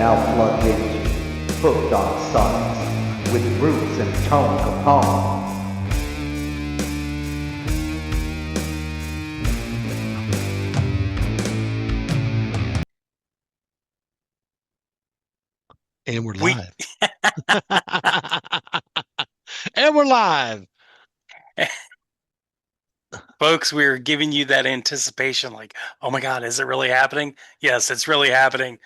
now plunge into Hooked on Sonics with Bruce and Tone Capone. And we're We live. And we're live. folks, we're giving you that anticipation like, oh my God, is it really happening? Yes, it's really happening.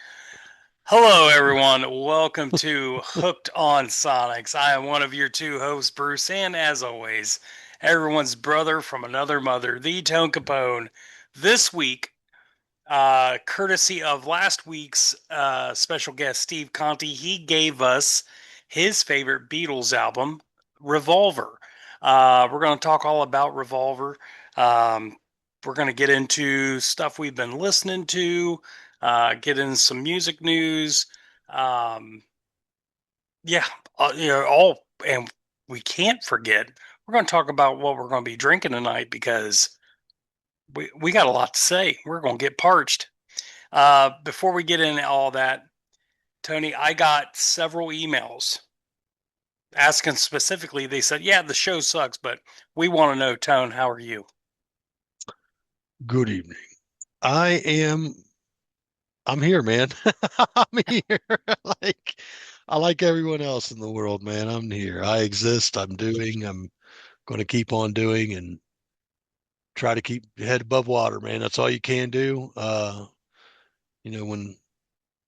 Hello, everyone. Welcome to Hooked on Sonics. I am one of your two hosts, Bruce, and as always, everyone's brother from another mother, the Tone Capone. This week, courtesy of last week's special guest, Steve Conte, he gave us his favorite Beatles album, Revolver. We're going to talk all about Revolver. Um, we're going to get into stuff we've been listening to, get into some music news. Um, yeah, all, and we can't forget, we're going to talk about what we're going to be drinking tonight because we got a lot to say. We're going to get parched. Before we get into all that, Tony, I got several emails asking specifically. They said, "Yeah, the show sucks, but we want to know, Tone, how are you?" Good evening. I am I'm here, man. I'm here. Like I like everyone else in the world, man. I'm here. I exist. I'm going to keep on doing and try to keep your head above water, man. That's all you can do. When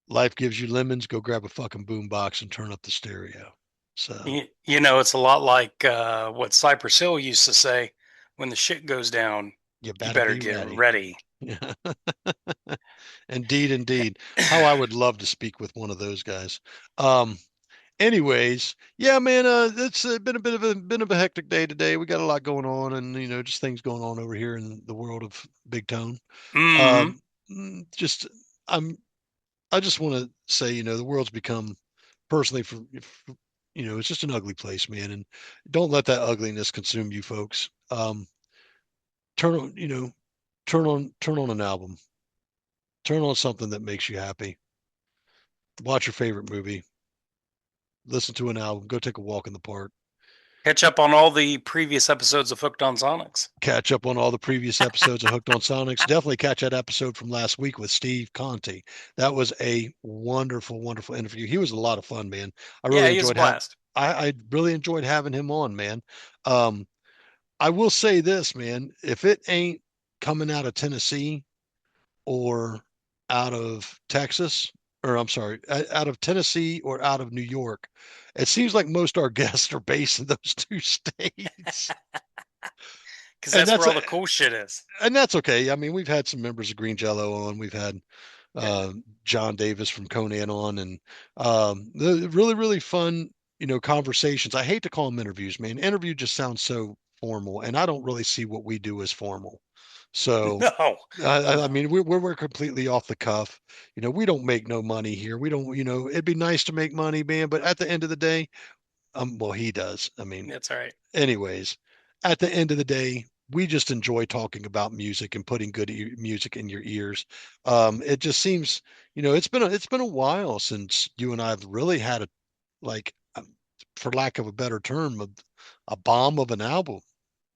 life gives you lemons, go grab a fucking boombox and turn up the stereo. So, It's a lot like what Cypress Hill used to say: "When the shit goes down, you you better better be get ready. ready." Yeah. Indeed, indeed. How I would love to speak with one of those guys. Um, Anyways, yeah, man, it's been a bit of a hectic day today. We got a lot going on, and just things going on over here in the world of Big Tone. Mm-hmm. Um, just I'm I just want to say, the world's become personally it's just an ugly place, man, and don't let that ugliness consume you, folks. Turn on, turn on an album, turn on something that makes you happy. Watch your favorite movie, listen to an album, go take a walk in the park. Catch up on all the previous episodes of Hooked on Sonics. Catch up on all the previous episodes of Hooked on Sonics. Definitely catch that episode from last week with Steve Conte. That was a wonderful, wonderful interview. He was a lot of fun, man. I Yeah, really he was a enjoyed having blast. I really enjoyed having him on, man. Um, I will say this, man, if it ain't coming out of Tennessee or out of Texas, or I'm sorry, out of Tennessee or out of New York, it seems like most our guests are based in those two states. Because And that's that's where all the cool shit is. and that's okay. I mean, we've had some members of Green Jello on. We've had Yeah. John Davis from Conan on, and the really, really fun, conversations. I hate to call them interviews, man. Interview just sounds so formal, and I don't really see what we do as formal. So, No, I no. mean, we're completely off the cuff. We don't make no money here. We don't, it'd be nice to make money, man, but at the end of the day, well, he does. I mean, That's all right. anyways, at the end of the day, we just enjoy talking about music and putting good music in your ears. It just seems, it's been a while since you and I have really had a like, for lack of a better term, a bomb of an album.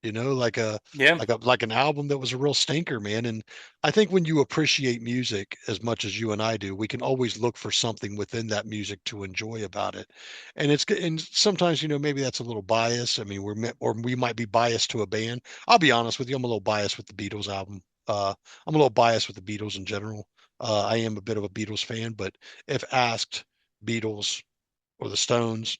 Like a Yeah. like an album that was a real stinker, man. And I think when you appreciate music as much as you and I do, we can always look for something within that music to enjoy about it. And sometimes, maybe that's a little bias. I mean, or we might be biased to a band. I'll be honest with you, I'm a little biased with the Beatles album. I'm a little biased with the Beatles in general. I am a bit of a Beatles fan, but if asked, Beatles or the Stones,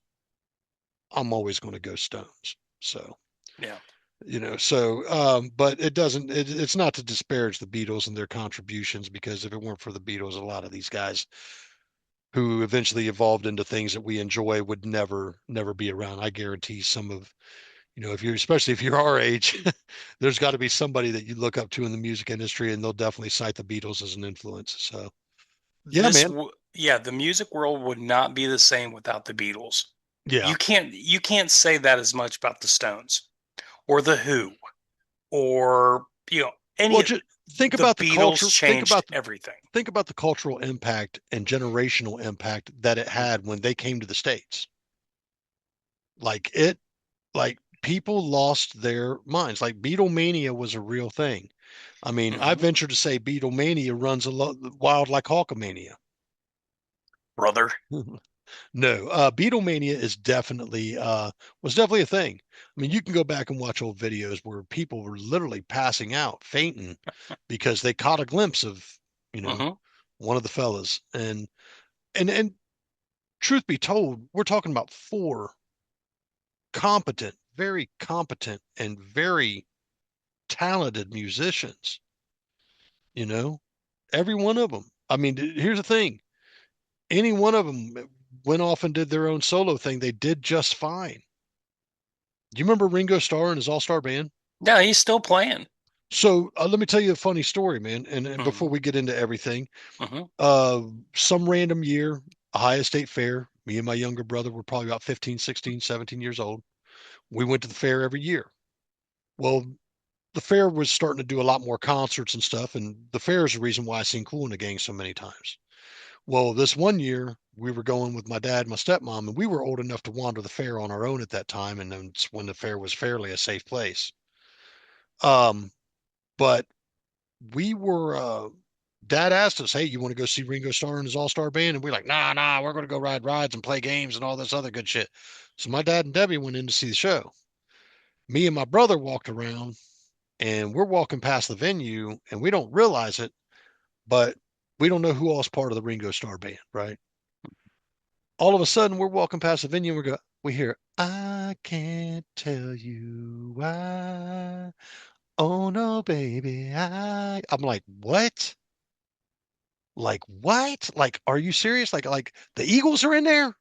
I'm always going to go Stones. So Yeah. but it's not to disparage the Beatles and their contributions, because if it weren't for the Beatles, a lot of these guys who eventually evolved into things that we enjoy would never be around. I guarantee some of, if you're especially if you're our age, there's got to be somebody that you look up to in the music industry, and they'll definitely cite the Beatles as an influence. So yeah, man. Yeah, the music world would not be the same without the Beatles. Yeah. You can't say that as much about the Stones or the Who or Well, any. think The about the Beatles culture. changed everything. Think about the cultural impact and generational impact that it had when they came to the States. Like it, like people lost their minds. Like Beatlemania was a real thing. I mean, I Hmm. venture to say Beatlemania runs a lot wild like Hulkamania. Brother. No, Beatlemania is definitely was definitely a thing. I mean, you can go back and watch old videos where people were literally passing out, fainting, because they caught a glimpse of, you know, Hmm. one of the fellas. And truth be told, we're talking about four very competent and very talented musicians, you know, every one of them. I mean, here's the thing. Any one of them went off and did their own solo thing. They did just fine. Do you remember Ringo Starr and his all-star band? Yeah, he's still playing. So let me tell you a funny story, man. And before Hmm. we get into everything, Hmm. uh, some random year, Ohio State Fair, me and my younger brother were probably about 15, 16, 17 years old. We went to the fair every year. Well, the fair was starting to do a lot more concerts and stuff. And the fair is the reason why I seen Cool in the Gang so many times. Well, this one year we were going with my dad and my stepmom, and we were old enough to wander the fair on our own at that time. And then when the fair was fairly a safe place. Um, but we were dad asked us, hey, you want to go see Ringo Starr and his all-star band? And we're like, nah, we're going to go ride rides and play games and all this other good shit. So my dad and Debbie went in to see the show. Me and my brother walked around and we're walking past the venue and we don't realize it, but we don't know who all's part of the Ringo Starr band, right? All of a sudden we're walking past the venue and we hear, I can't tell you why. Oh no, baby. I'm like, what? Like what? Like, are you serious? Like the Eagles are in there?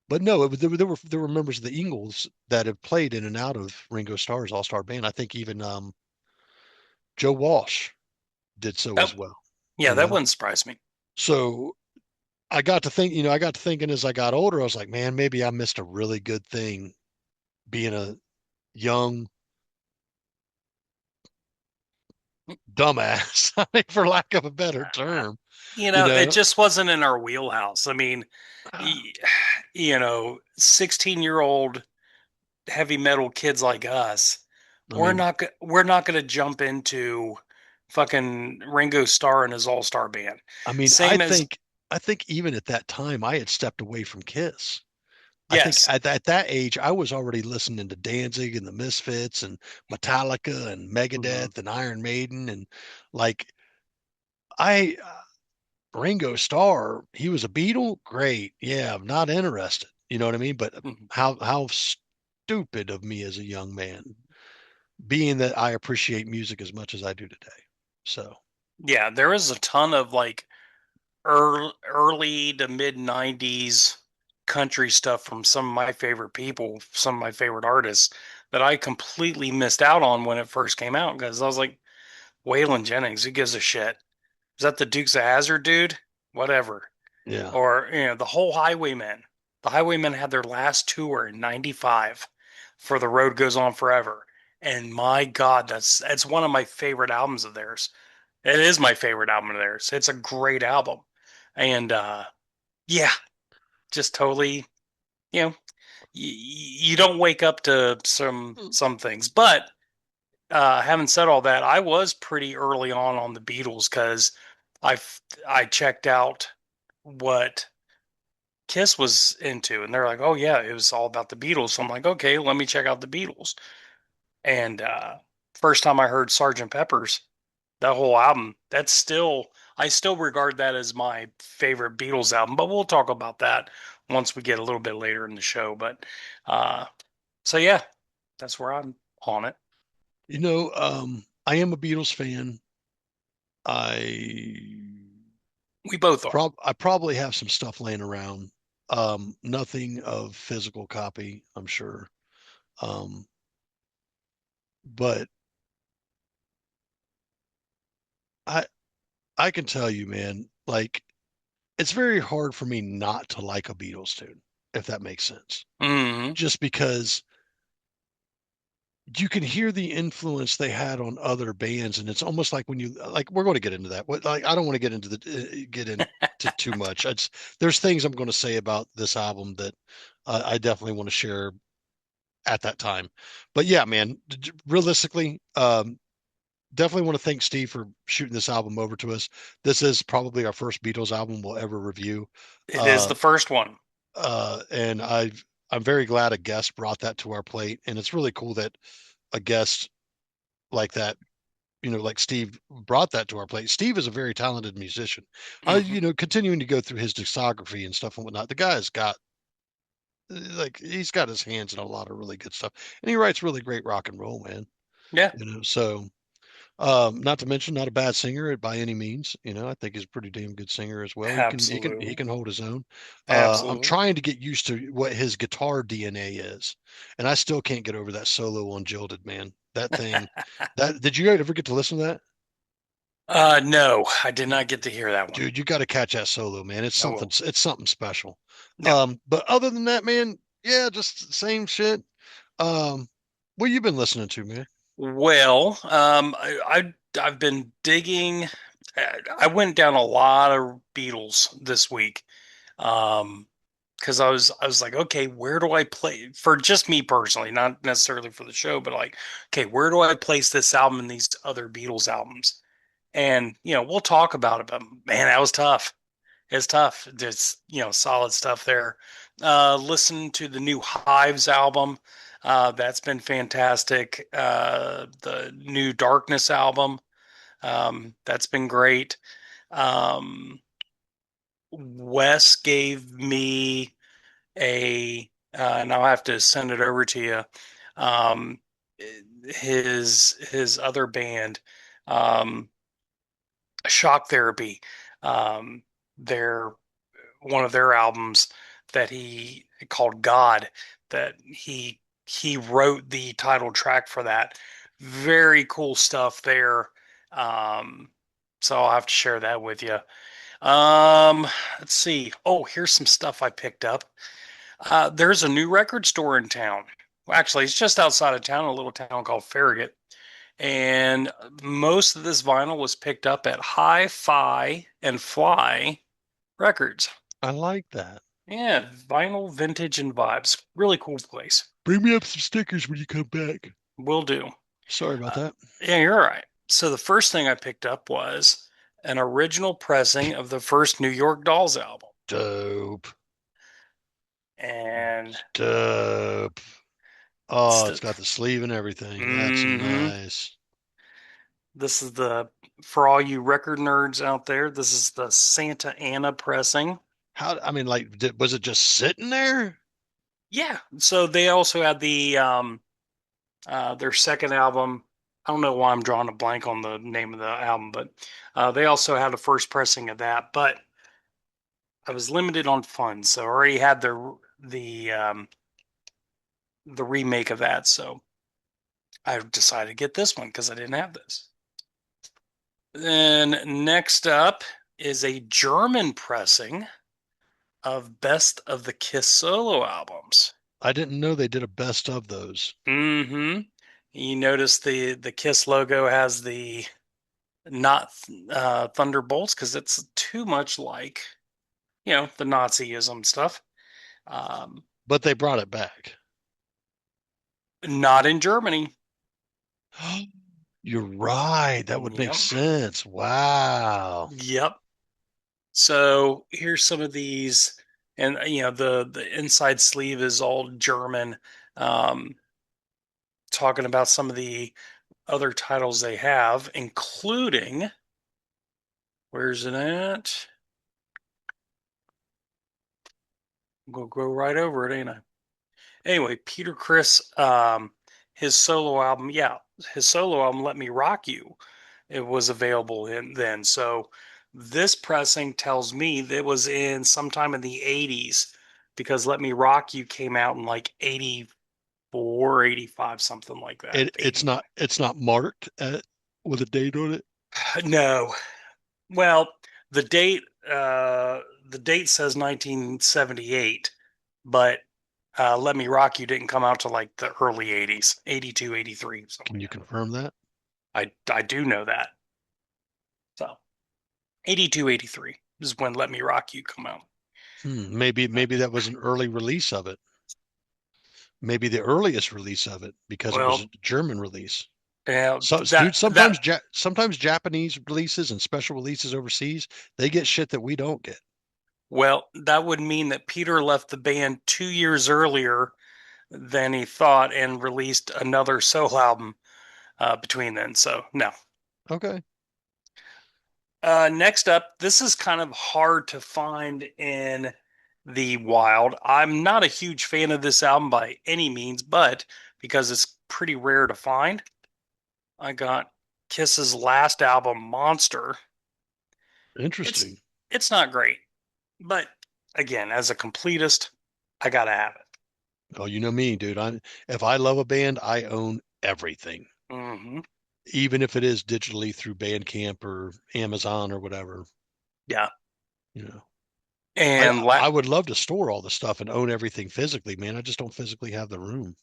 But no, there were members of the Eagles that have played in and out of Ringo Starr's All Star Band. I think even Joe Walsh did so That, as well. yeah, You that know, wouldn't surprise me. so I got to thinking as I got older, I was like, man, maybe I missed a really good thing being a young dumbass, I mean, for lack of a better term. You It know, just wasn't in our wheelhouse. I mean, y- 16-year-old heavy metal kids like us, I mean, we're not going to jump into fucking Ringo Starr and his all-star band. I mean, Same as I think even at that time I had stepped away from Kiss. I think yes. at that age, I was already listening to Danzig and the Misfits and Metallica and Hmm. Megadeth and Iron Maiden. And like, I, Ringo Starr, he was a Beatle. Great. Yeah. I'm not interested. You know what I mean? But Hmm. how stupid of me as a young man, being that I appreciate music as much as I do today. So, Yeah, there is a ton of like early to mid 90s country stuff from some of my favorite people, some of my favorite artists that I completely missed out on when it first came out because I was like, Waylon Jennings, who gives a shit? Is that the Dukes of Hazzard dude? Whatever. yeah. Or, the whole Highwaymen. The Highwaymen had their last tour in 95 for The Road Goes On Forever. And my God, that's one of my favorite albums of theirs. It is my favorite album of theirs. It's a great album. And yeah, just totally, you know, you don't wake up to some things. But having said all that, I was pretty early on the Beatles because I I checked out what Kiss was into, and they're like, "Oh yeah, it was all about the Beatles." So I'm like, "Okay, let me check out the Beatles." And first time I heard Sergeant Pepper's, that whole album, I still regard that as my favorite Beatles album. But we'll talk about that once we get a little bit later in the show. But uh, so yeah, that's where I'm on it. I am a Beatles fan. I We both are. I probably have some stuff laying around. Nothing of physical copy, I'm sure. Um, but I I can tell you, man, like it's very hard for me not to like a Beatles tune, if that makes sense. Hmm. Just because you can hear the influence they had on other bands, and it's almost like when you like we're going to get into that. What like I don't want to get into get into too much. There's things I'm going to say about this album that I definitely want to share at that time. But yeah, man, realistically, definitely want to thank Steve for shooting this album over to us. This is probably our first Beatles album we'll ever review. It is Uh, the first one. and I'm very glad a guest brought that to our plate, and it's really cool that a guest like that, like Steve brought that to our plate. Steve is a very talented musician. Hmm. Continuing to go through his discography and stuff and whatnot, the guy's got like he's got his hands in a lot of really good stuff, and he writes really great rock and roll, man. Yeah, So not to mention not a bad singer by any means. I think he's a pretty damn good singer as well. He absolutely. can hold his own. I'm Absolutely. trying to get used to what his guitar DNA is, and I still can't get over that solo on Jilted, man. That thing. That did you ever get to listen to that? No, I did not get to hear that one. Dude, you got to catch that solo, man. It's I something. will. It's something special. Yeah. But other than that, man, yeah, just same shit. Um, what you been listening to, man? Well, I've been digging. I went down a lot of Beatles this week. Um, because I was like, okay, where do I play for just me personally, not necessarily for the show, but like, okay, where do I place this album and these other Beatles albums? And we'll talk about it, but man, that was tough. It's tough. There's, solid stuff there. Listen to the new Hives album. That's been fantastic. The new Darkness album. That's been great. Um, Wes gave me and I'll have to send it over to you. Um, his other band, um, Shock Therapy. Um, their one of their albums that he called God, that he wrote the title track for that. Very cool stuff there. Um, so I'll have to share that with you. Um, let's see. Oh, here's some stuff I picked up. There's a new record store in town. Well, actually, it's just outside of town, a little town called Farragut. And most of this vinyl was picked up at Hi-Fi and Fly Records. I like that. Yeah, vinyl, vintage, and vibes. Really cool place. Bring me up some stickers when you come back. Will do. Sorry about Uh, that. yeah, you're all right. So the first thing I picked up was an original pressing of the first New York Dolls album. Dope. And Dope. it's Oh, it's the, got the sleeve and everything. That's mm-hmm. nice. This is for all you record nerds out there, this is the Santa Ana pressing. I mean, like, was it just sitting there? Yeah. So they also had their second album. I don't know why I'm drawing a blank on the name of the album, but they also had a first pressing of that. But I was limited on funds, so I already had the remake of that. So I decided to get this one because I didn't have this. Then next up is a German pressing of Best of the Kiss solo albums. I didn't know they did a best of those. Mm-hmm. You notice the Kiss logo has the not Thunderbolts because it's too much like the Nazism stuff. Um, But they brought it back. Not in Germany. You're right. That would make Yep. sense. Wow. Yep. So here's some of these, and the inside sleeve is all German. Um, Talking about some of the other titles they have, including where's it at? We'll go right over it, ain't I? Anyway, Peter Criss, his solo album, yeah, his solo album, Let Me Rock You, it was available then. So this pressing tells me that it was in sometime in the 80s because Let Me Rock You came out in like 84, 85, something like that. It's 80. not marked with a date on it. No. Well, the date uh the date says 1978, but Let Me Rock You didn't come out to like the early 80s, 82, 83. Can you confirm that? I do know that. So 82, 83 is when Let Me Rock You come out. Maybe that was an early release of it. Maybe the earliest release of it because it was a Well, German release. yeah, So, that dude, that sometimes Japanese releases and special releases overseas, they get shit that we don't get. well, that would mean that Peter left the band 2 years earlier than he thought and released another solo album between then. So no. Okay. Next up, this is kind of hard to find in the wild. I'm not a huge fan of this album by any means, but because it's pretty rare to find, I got Kiss's last album, Monster. It's Interesting. it's not great, but again, as a completist, I gotta have it. Oh, you know me, dude. If I love a band, I own everything, Hmm. even if it is digitally through Bandcamp or Amazon or whatever. Yeah, You know, and I would love to store all the stuff and own everything physically, man. I just don't physically have the room.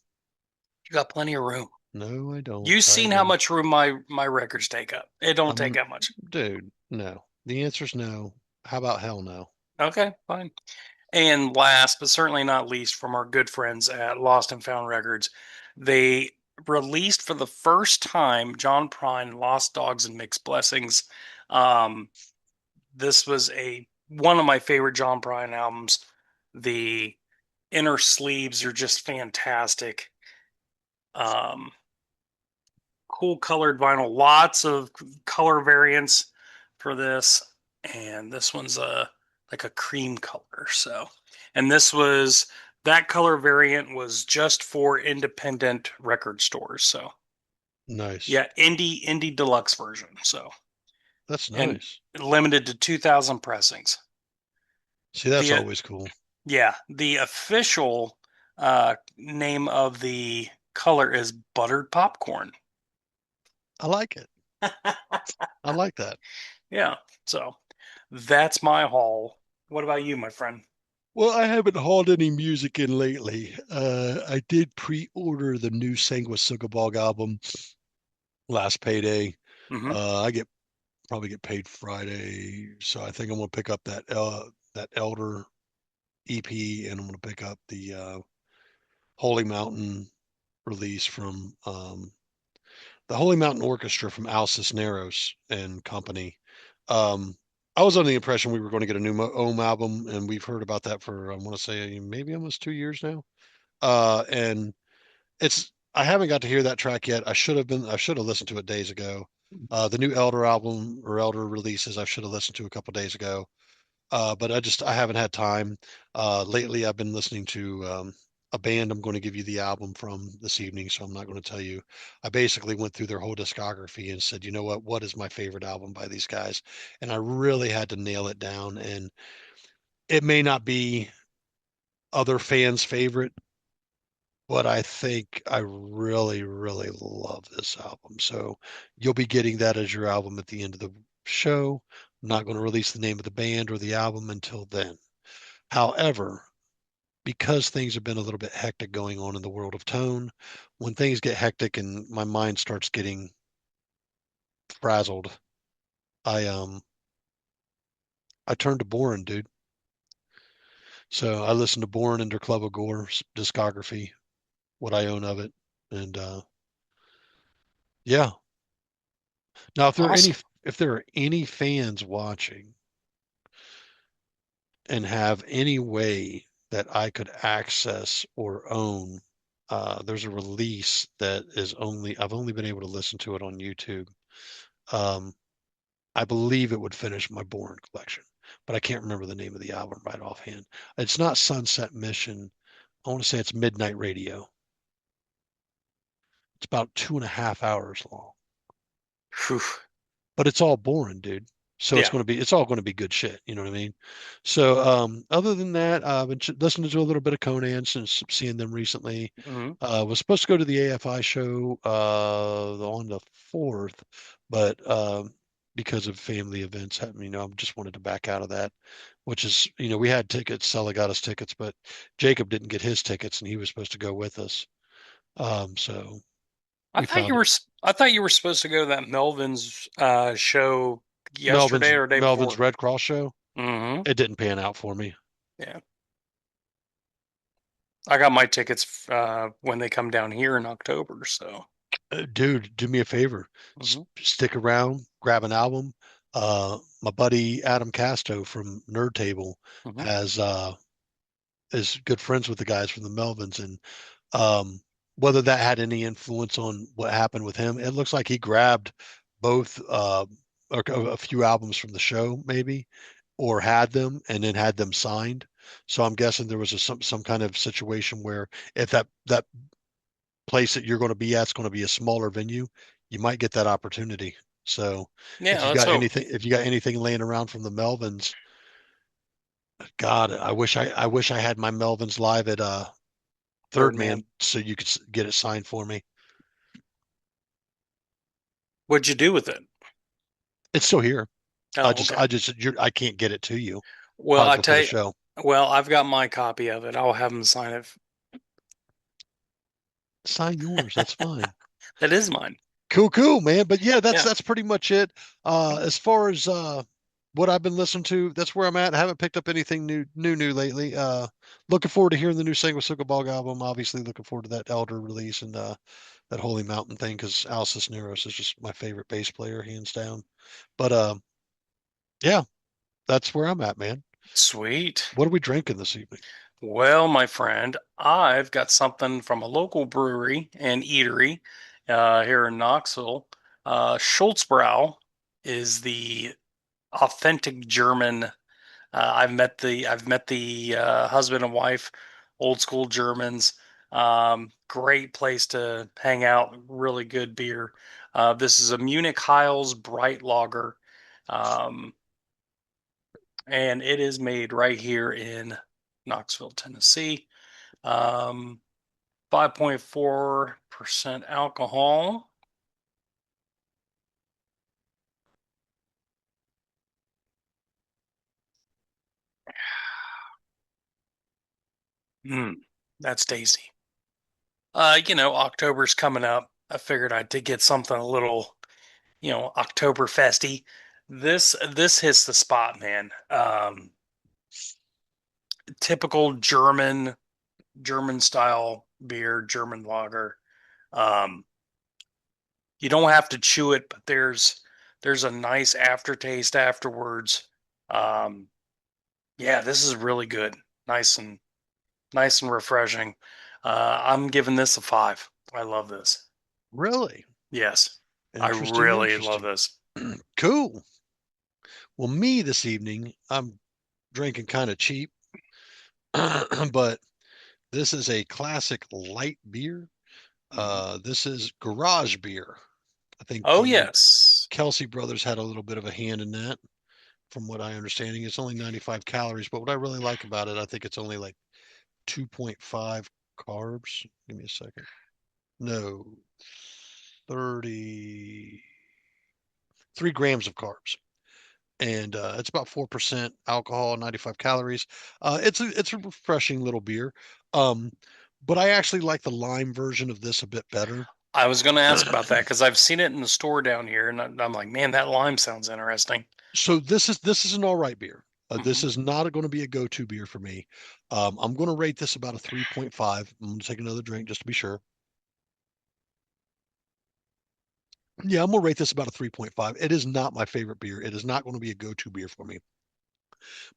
you got plenty of room. No, I don't. You've I seen how don't. much room my records take up. It don't take I'm, that much. dude, no. The answer's no. How about hell no? Okay, fine. And last, but certainly not least, from our good friends at Lost and Found Records, they released for the first time John Prine, Lost Dogs and Mixed Blessings. Um, this was a one of my favorite John Prine albums. The inner sleeves are just fantastic. Um, cool colored vinyl, lots of color variants for this, and this one's a like a cream color. So, and this was that color variant was just for independent record stores. So, Nice. yeah, indie deluxe version. So, That's and nice. limited to 2,000 pressings. See, that's The always cool. Yeah, the official name of the color is buttered popcorn. I like it. I like that. Yeah, so that's my haul. What about you, my friend? Well, I haven't hauled any music in lately. I did pre-order the new Sanguisugabog album last payday. Hmm. I get probably get paid Friday, so I think I'm gonna pick up that Elder EP, and I'm gonna pick up the Holy Mountain release from the Holy Mountain Orchestra from Al Cisneros and company. Um, I was under the impression we were going to get a new Ohm album, and we've heard about that for I want to say maybe almost 2 years now. And it's I haven't got to hear that track yet. I should have listened to it days ago. The new Elder album or Elder releases I should have listened to a couple days ago. But I haven't had time. Lately, I've been listening to a band I'm going to give you the album from this evening, so I'm not going to tell you. I basically went through their whole discography and said, you know what is my favorite album by these guys? And I really had to nail it down. And it may not be other fans' favorite, but I think I really, really love this album. So you'll be getting that as your album at the end of the show. I'm not going to release the name of the band or the album until then. However, because things have been a little bit hectic going on in the world of tone, when things get hectic and my mind starts getting frazzled, I I turn to Bourne, dude. So I listen to Bourne and their Club of Gore's discography, what I own of it, and yeah. Now, Awesome. if there are any fans watching and have any way that I could access or own, there's a release that is only I've only been able to listen to it on YouTube. Um, I believe it would finish my Bourne collection, but I can't remember the name of the album right offhand. It's not Sunset Mission. I want to say it's Midnight Radio. It's about 2.5 hours long, Whew. but it's all boring, dude. So Yeah. it's all going to be good shit. You know what I mean? So, other than that, I've been listening to a little bit of Conan since seeing them recently. Hmm. Was supposed to go to the AFI show, on the 4th, but, because of family events. I just wanted to back out of that, which is, we had tickets. Sella got us tickets, but Jacob didn't get his tickets, and he was supposed to go with us. So we found I thought you were supposed to go to that Melvin's show Melvin's yesterday or day Melvin's before. Red Cross show. Mm-hmm. It didn't pan out for me. Yeah. I got my tickets when they come down here in October, so. Dude, do me a favor. Mm-hmm. Stick around, grab an album. My buddy Adam Casto from Nerd Table Mm-hmm. has is good friends with the guys from the Melvins, and um, whether that had any influence on what happened with him, it looks like he grabbed both or a few albums from the show, maybe, or had them and then had them signed. So I'm guessing there was some kind of situation where if that place that you're going to be at is going to be a smaller venue, you might get that opportunity. So Yeah, let's hope. if you got anything laying around from the Melvins, God, I wish I had my Melvins live at Third Third Man man. so you could get it signed for me. What'd you do with it? It's still here. Oh, okay. I can't get it to you Well, probably I before tell the you, show. well, I've got my copy of it. I'll have them sign it. Sign yours. That's fine. That is mine. Cool, man. But yeah, Yeah. that's pretty much it. As far as what I've been listening to, that's where I'm at. I haven't picked up anything new lately. Looking forward to hearing the new Single Sickle Bog album. Obviously, looking forward to that Elder release and that Holy Mountain thing because Al Cisneros is just my favorite bass player, hands down. But yeah, that's where I'm at, man. Sweet. What are we drinking this evening? Well, my friend, I've got something from a local brewery and eatery here in Knoxville. Schultzbräu is the authentic German. I've met the husband and wife, old school Germans. Great place to hang out. Really good beer. This is a Munich Heils Bright Lager, um, and it is made right here in Knoxville, Tennessee. Um, 5.4% alcohol. Mm, that's Daisy. October's coming up. I figured I did get something a little, October festy. This hits the spot, man. Typical German style beer, German lager. Um, you don't have to chew it, but there's a nice aftertaste afterwards. Um, yeah, this is really good. Nice and refreshing. I'm giving this a 5. I love this. Really? Yes, I Interesting, really love interesting. this. Cool. Well, me this evening, I'm drinking kind of cheap, but this is a classic light beer. Mhm. This is garage beer. I think Oh the yes. Kelsey brothers had a little bit of a hand in that, from what I understanding. It's only 95 calories, but what I really like about it, I think it's only like 2.5 carbs. Give me a second. No, 33 grams of carbs. And it's about 4% alcohol, 95 calories. It's a refreshing little beer. Um, but I actually like the lime version of this a bit better. I was going to ask about that because I've seen it in the store down here, and I'm like, man, that lime sounds interesting. So this is an all right beer. This Hmm. is not going to be a go-to beer for me. I'm going to rate this about a 3.5. I'm going to take another drink just to be sure. Yeah, I'm going to rate this about a 3.5. It is not my favorite beer. It is not going to be a go-to beer for me.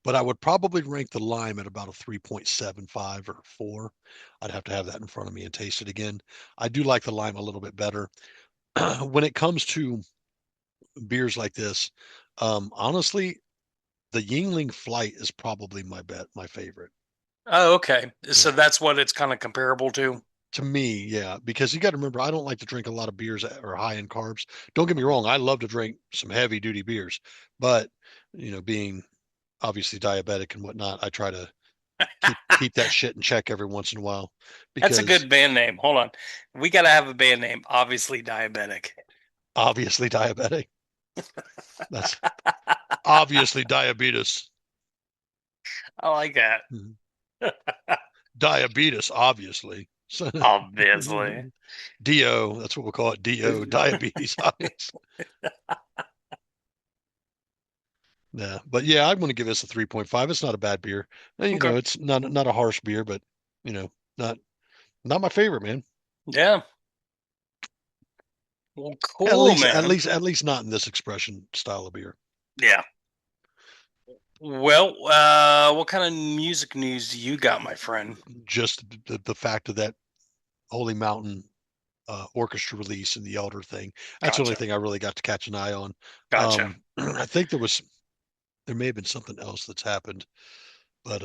But I would probably rank the lime at about a 3.75 or 4. I'd have to have that in front of me and taste it again. I do like the lime a little bit better. When it comes to beers like this, honestly, the Yingling Flight is probably my favorite. Oh, okay. So Yeah. that's what it's kind of comparable to. To me, yeah, because you got to remember, I don't like to drink a lot of beers that are high in carbs. Don't get me Mhm. wrong, I love to drink some heavy duty beers, but being obviously diabetic and whatnot, I try to keep that shit in check every once in a while That's a because good band name. Hold on. We got to have a band name. Obviously diabetic. obviously diabetic. That's obviously diabetes. I like that. Mhm. Diabetes, obviously. So, Obviously. DO, that's what we'll call it. DO, diabetes, obviously. Yeah, but yeah, I'm going to give this a 3.5. It's not a bad beer. And, Okay. it's not a harsh beer, but not not my favorite, man. Yeah. Well, At cool, least at man. least at least not in this expression style of beer. Yeah. Well, what kind of music news do you got, my friend? Just the fact of that Holy Mountain orchestra release and the Elder thing. That's the only Gotcha. thing I really got to catch an eye on. Gotcha. I think there may have been something else that's happened, but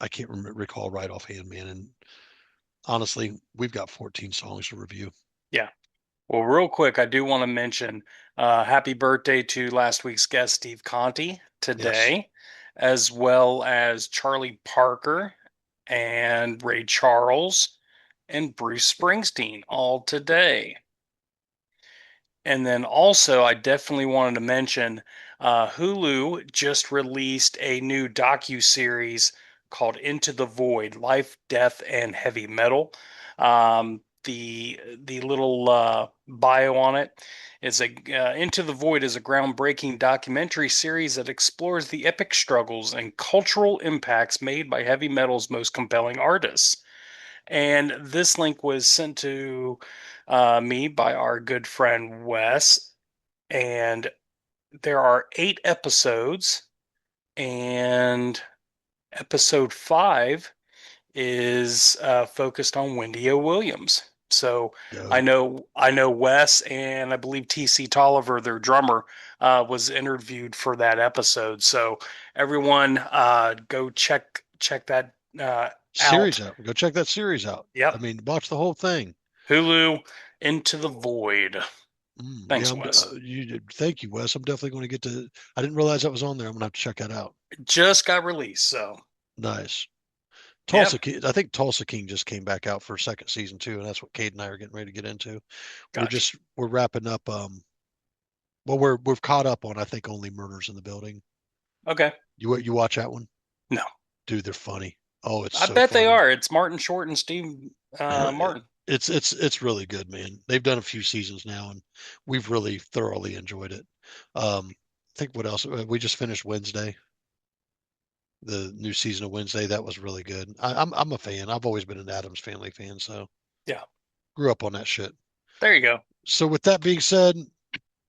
I can't recall right offhand, man. And honestly, we've got 14 songs to review. Yeah. Well, real quick, I do want to mention happy birthday to last week's guest, Steve Conte, Yes. today, as well as Charlie Parker and Ray Charles and Bruce Springsteen, all today. And then also, I definitely wanted to mention Hulu just released a new docu-series called Into the Void: Life, Death, and Heavy Metal. The little bio on it is Into the Void is a groundbreaking documentary series that explores the epic struggles and cultural impacts made by heavy metal's most compelling artists. And this link was sent to me by our good friend Wes. And there are 8 episodes, and episode 5 is focused on Wendy O. Williams. So Dope. I know Wes and I believe TC Tolliver, their drummer, was interviewed for that episode. So everyone, go check that Series out. out. Go check that series out. I Yep. mean, watch the whole thing. Hulu, Into the Void. Yeah, Thanks, Wes. thank you, Wes. I'm definitely going to get to. I didn't realize that was on there. I'm going to have to check that out. It just got released, so Nice. yep, I think Tulsa King just came back out for a second season too, and that's what Kate and I are getting ready to get into. gotcha. We're wrapping up. Well, we've caught up on I think only Murders in the Building. Okay. You watch that one, No, dude? They're funny. Oh, it's I so bet they funny. are. It's Martin Short and Steve Martin. It's really good, man. They've done a few seasons now, and we've really thoroughly enjoyed it. I think what else? We just finished Wednesday, the new season of Wednesday. That was really good. I'm a fan. I've always been an Adams Family fan, so Yeah, grew up on that shit. there you go. So with that being said,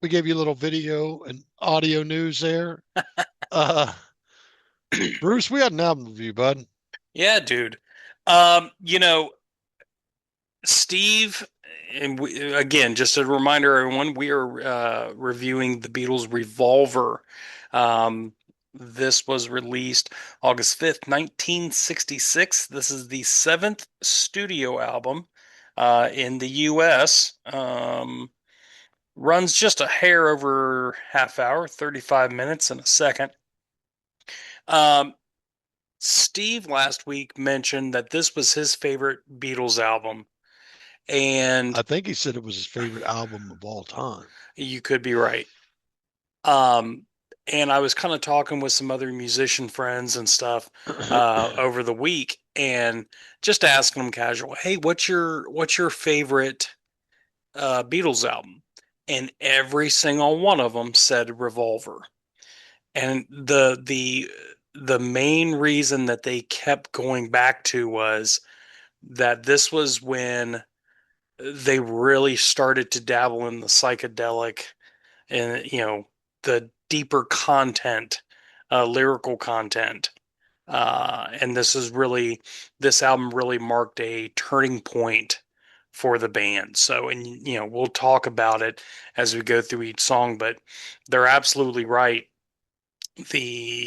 we gave you a little video and audio news there. Uh, Bruce, we had an album review, bud. Yeah, dude. You know, Steve, and again, just a reminder, everyone, we are reviewing the Beatles' Revolver. This was released August 5th, 1966. This is the seventh studio album in the US. Runs just a hair over half hour, 35 minutes and a second. Um, Steve last week mentioned that this was his favorite Beatles album, I and think he said it was his favorite album of all time. you could be right. Um, and I was kind of talking with some other musician friends and stuff over the week, and just asking them casual, "Hey, what's your favorite Beatles album?" And every single one of them said Revolver. And the main reason that they kept going back to was that this was when they really started to dabble in the psychedelic and the deeper content, lyrical content. And this album really marked a turning point for the band. So, and we'll talk about it as we go through each song, but they're absolutely right.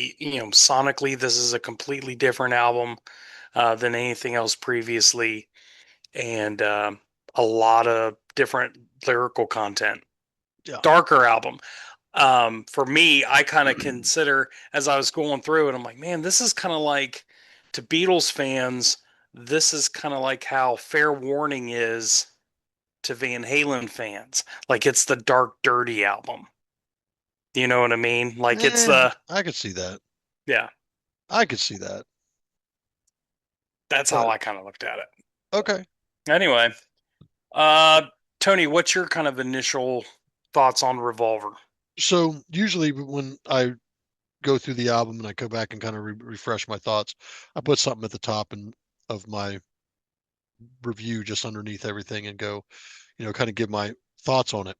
Sonically, this is a completely different album than anything else previously, and a lot of different lyrical content. Yeah. Darker album. For me, I kind of consider as I was going through it, I'm like, man, this is kind of like to Beatles fans, this is kind of like how Fair Warning is to Van Halen fans. Like it's the Dark Dirty album. You know what I mean? Like it's the I could see that. yeah, I could see that. that's how But I kind of looked at it. okay. Anyway, uh Tony, what's your kind of initial thoughts on Revolver? So usually when I go through the album and I go back and kind of refresh my thoughts, I put something at the top and of my review just underneath everything and go, kind of give my thoughts on it.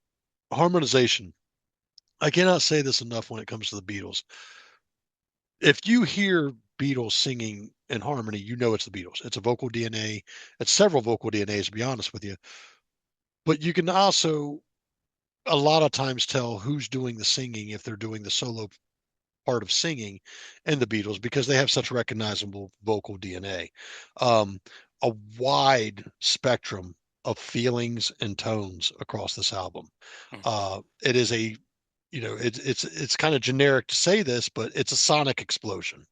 Harmonization. I cannot say this enough when it comes to the Beatles. If you hear Beatles singing in harmony, you know it's the Beatles. It's a vocal DNA. It's several vocal DNAs, to be honest with you. But you can also a lot of times tell who's doing the singing if they're doing the solo part of singing in the Beatles because they have such recognizable vocal DNA. Um, a wide spectrum of feelings and tones across this album. It is a, it's kind of generic to say this, but it's a sonic explosion.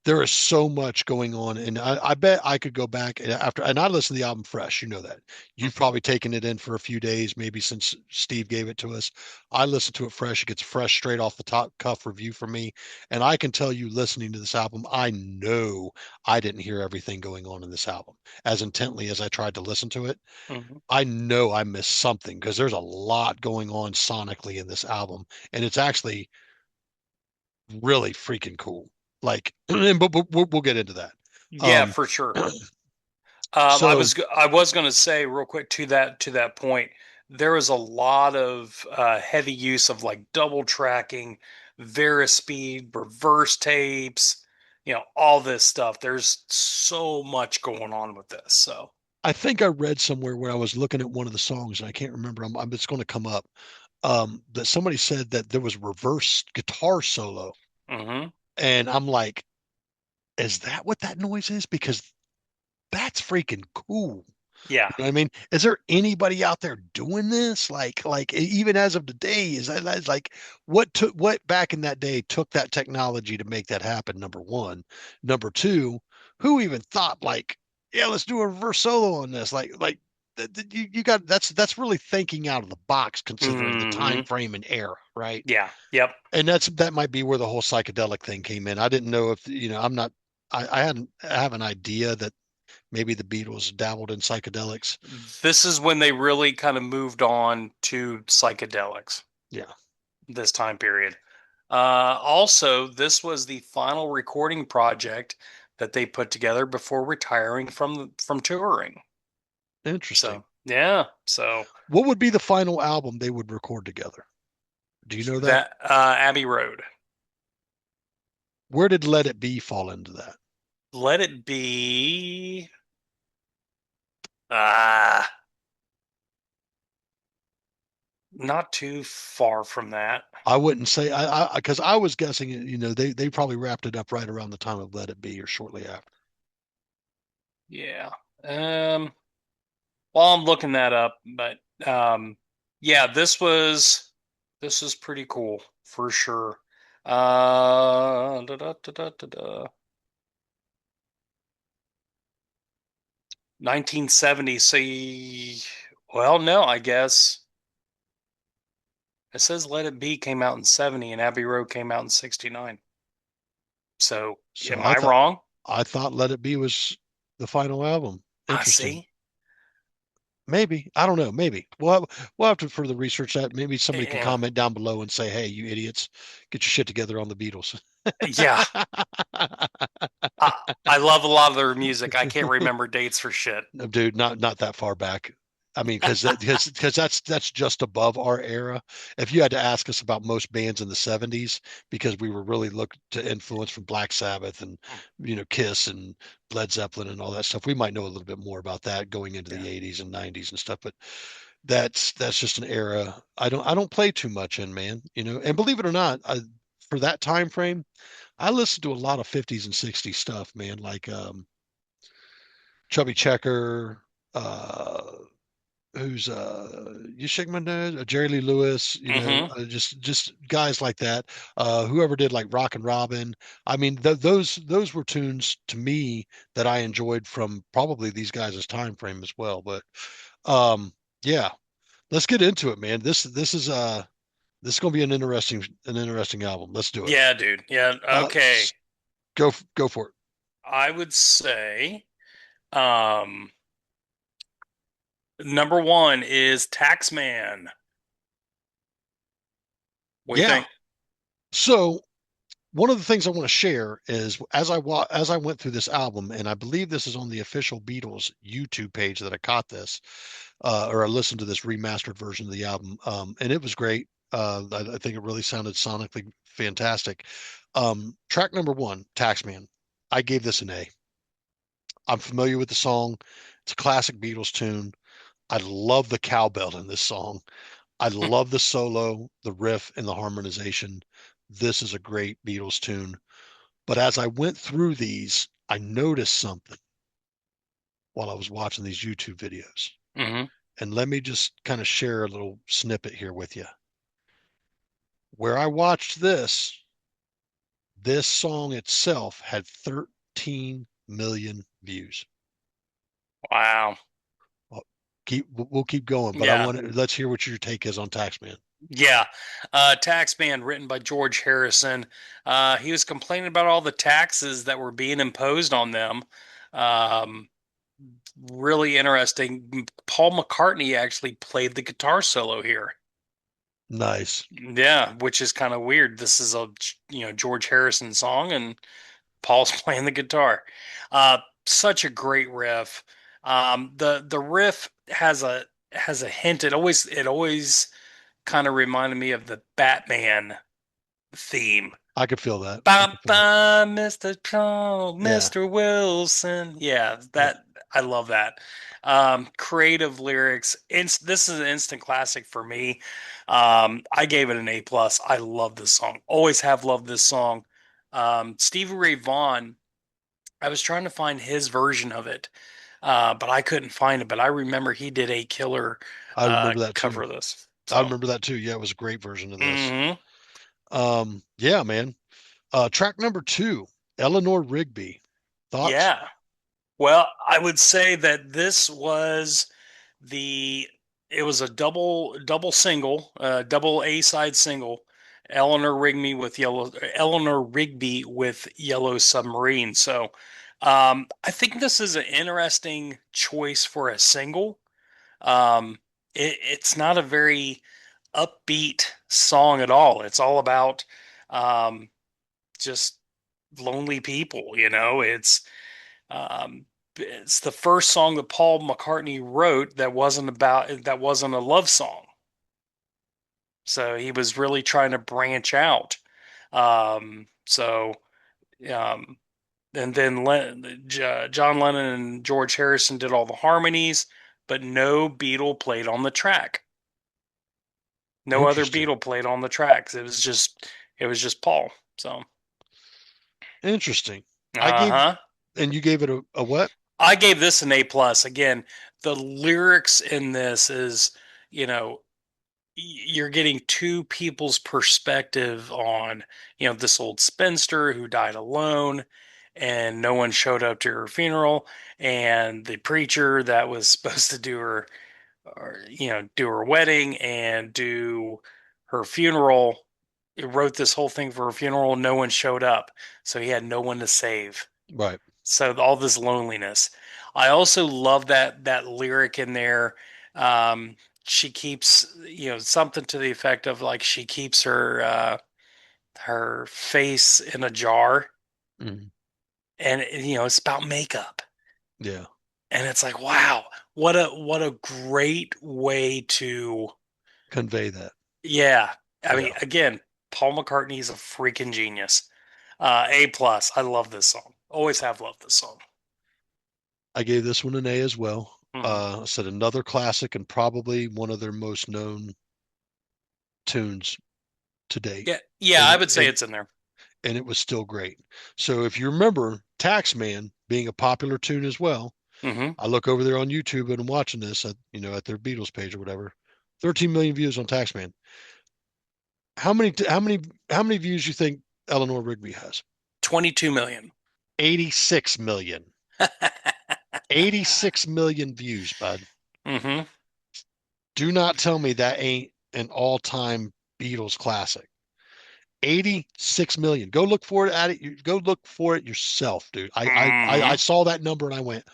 There is so much going on, and I bet I could go back after, and I listen to the album fresh. You know that. You've probably taken it in for a few days, maybe since Steve gave it to us. I listen to it fresh. It gets fresh, straight off the top cuff review from me, and I can tell you, listening to this album, I know I didn't hear everything going on in this album as intently as I tried to listen to it. Mm-hmm. I know I missed something because there's a lot going on sonically in this album, and it's actually really freaking cool. Like, but we'll get into that. Yeah, Um, for sure. so I was going to say real quick to that point, there was a lot of heavy use of like double tracking, Verispeed, reverse tapes, all this stuff. There's so much going on with this. So, I think I read somewhere where I was looking at one of the songs, and I can't remember. It's going to come up. That somebody said that there was reverse guitar solo, hmm and I'm like, is that what that noise is? Because that's freaking cool. yeah. You know what I mean? Is there anybody out there doing this? Even as of today, is that's like what back in that day took that technology to make that happen? Number one. Number two, who even thought like, yeah, let's do a reverse solo on this? You got that's really thinking out of the box considering the time hmm frame and era, right? Yeah. Yep. And that might be where the whole psychedelic thing came in. I didn't know if I'm not I have an idea that maybe the Beatles dabbled in psychedelics. This is when they really kind of moved on to psychedelics, Yeah. this time period. Also, this was the final recording project that they put together before retiring from touring. Interesting. So, yeah. So What would be the final album they would record together? Do you know that? that Abbey Road. Where did Let It Be fall into that? Let It Be. Ah, not too far from that. I wouldn't say I because I was guessing, they probably wrapped it up right around the time of Let It Be or shortly after. Yeah. Um. Well, I'm looking that up, but yeah, this was pretty cool for sure. Da, da, da, da, da, da. 1970. See, well, no, I guess it says Let It Be came out in 70 and Abbey Road came out in 69. So, So am I wrong? I thought Let It Be was the final album. I Interesting. see. Maybe. I don't know. Maybe. We'll have to further research that. Maybe somebody can Yeah. comment down below and say, "Hey, you idiots, get your shit together on the Beatles." Yeah. I, I love a lot of their music. I can't remember dates for shit. No, dude, not that far back. I mean, because that's just above our era. If you had to ask us about most bands in the 70s, because we were really looked to influence from Black Sabbath and Kiss and Led Zeppelin and all that stuff, we might know a little bit more about that going into Yeah. the 80s and 90s and stuff. But that's just an era I don't play too much in, man. And believe it or not, for that time frame, I listened to a lot of 50s and 60s stuff, man. Like Chubby Checker, uh, who's you shake my nose, Jerry Lee Lewis, hmm just guys like that. Whoever did like Rock and Robin. I mean, those were tunes to me that I enjoyed from probably these guys' time frame as well. But Yeah, let's get into it, man. This is gonna be an interesting album. Let's do it. Yeah, dude. Yeah. Uh, Okay. go for it. I would say um number one is Taxman. What do you Yeah. think? So one of the things I want to share is as I went through this album, and I believe this is on the official Beatles YouTube page that I caught this, or I listened to this remastered version of the album, and it was great. I think it really sounded sonically fantastic. Track number one, Taxman. I gave this an A. I'm familiar with the song. It's a classic Beatles tune. I love the cowbell in this song. I love the solo, the riff, and the harmonization. This is a great Beatles tune. But as I went through these, I noticed something while I was watching these YouTube videos. Hmm. And let me just kind of share a little snippet here with you. Where I watched this song itself had 13 million views. Wow. We'll keep going, but Yeah. let's hear what your take is on Taxman. Yeah. Taxman, written by George Harrison. He was complaining about all the taxes that were being imposed on them. Um, really interesting. Paul McCartney actually played the guitar solo here. Nice. Yeah, which is kind of weird. This is a George Harrison song, and Paul's playing the guitar. Such a great riff. The riff has a hint. It always kind of reminded me of the Batman theme. I could feel that. I Bye could feel it. bye, Mr. Paul, Yeah. Mr. Wilson. Yeah, Yeah. that I love that. Creative lyrics. This is an instant classic for me. I gave it an A plus. I love this song. Always have loved this song. Stevie Ray Vaughan. I was trying to find his version of it, but I couldn't find it. But I remember he did a killer I remember that cover too. of this. I So, remember that too. Yeah, it was a great version of this. hmm Yeah, man. Track number two, Eleanor Rigby. Thoughts? yeah. Well, I would say that this was the it was a double single, double A side single. Eleanor Rigby with Yellow Submarine. So, I think this is an interesting choice for a single. It's not a very upbeat song at all. It's all about um, just lonely people. It's the first song that Paul McCartney wrote that wasn't a love song. So he was really trying to branch out. So um, and then John Lennon and George Harrison did all the harmonies, but no Beatle played on the track. No other Interesting. Beatle played on the tracks. It was just Paul. So, Interesting. I gave, uh-huh. and you gave it a what? I gave this an A plus. Again, the lyrics in this is, you know, you're getting two people's perspective on, this old spinster who died alone and no one showed up to her funeral, and the preacher that was supposed to do her wedding and do her funeral. He wrote this whole thing for her funeral. No one showed up, so he had no one to save. Right. So all this loneliness. I also love that lyric in there. She keeps, something to the effect of like she keeps her face in a jar, Mhm. and it's about makeup. Yeah. And it's like, wow, what a great way to, Convey that. yeah. I mean, Yeah. again, Paul McCartney is a freaking genius. A plus. I love this song. Always have loved this song. I gave this one an A as well. Hmm. I said another classic and probably one of their most known tunes to date. Yeah, yeah, And I it, would say and it's in there. and it was still great. So if you remember Taxman being a popular tune as well, Hmm. I look over there on YouTube and I'm watching this at their Beatles page or whatever. 13 million views on Taxman. How many views you think Eleanor Rigby has? 22 million. 86 million. 86 million views, bud. Hmm. Do not tell me that ain't an all-time Beatles classic. 86 million. Go look for it at it. Go look for it yourself, dude. I Hmm. saw that number and I went,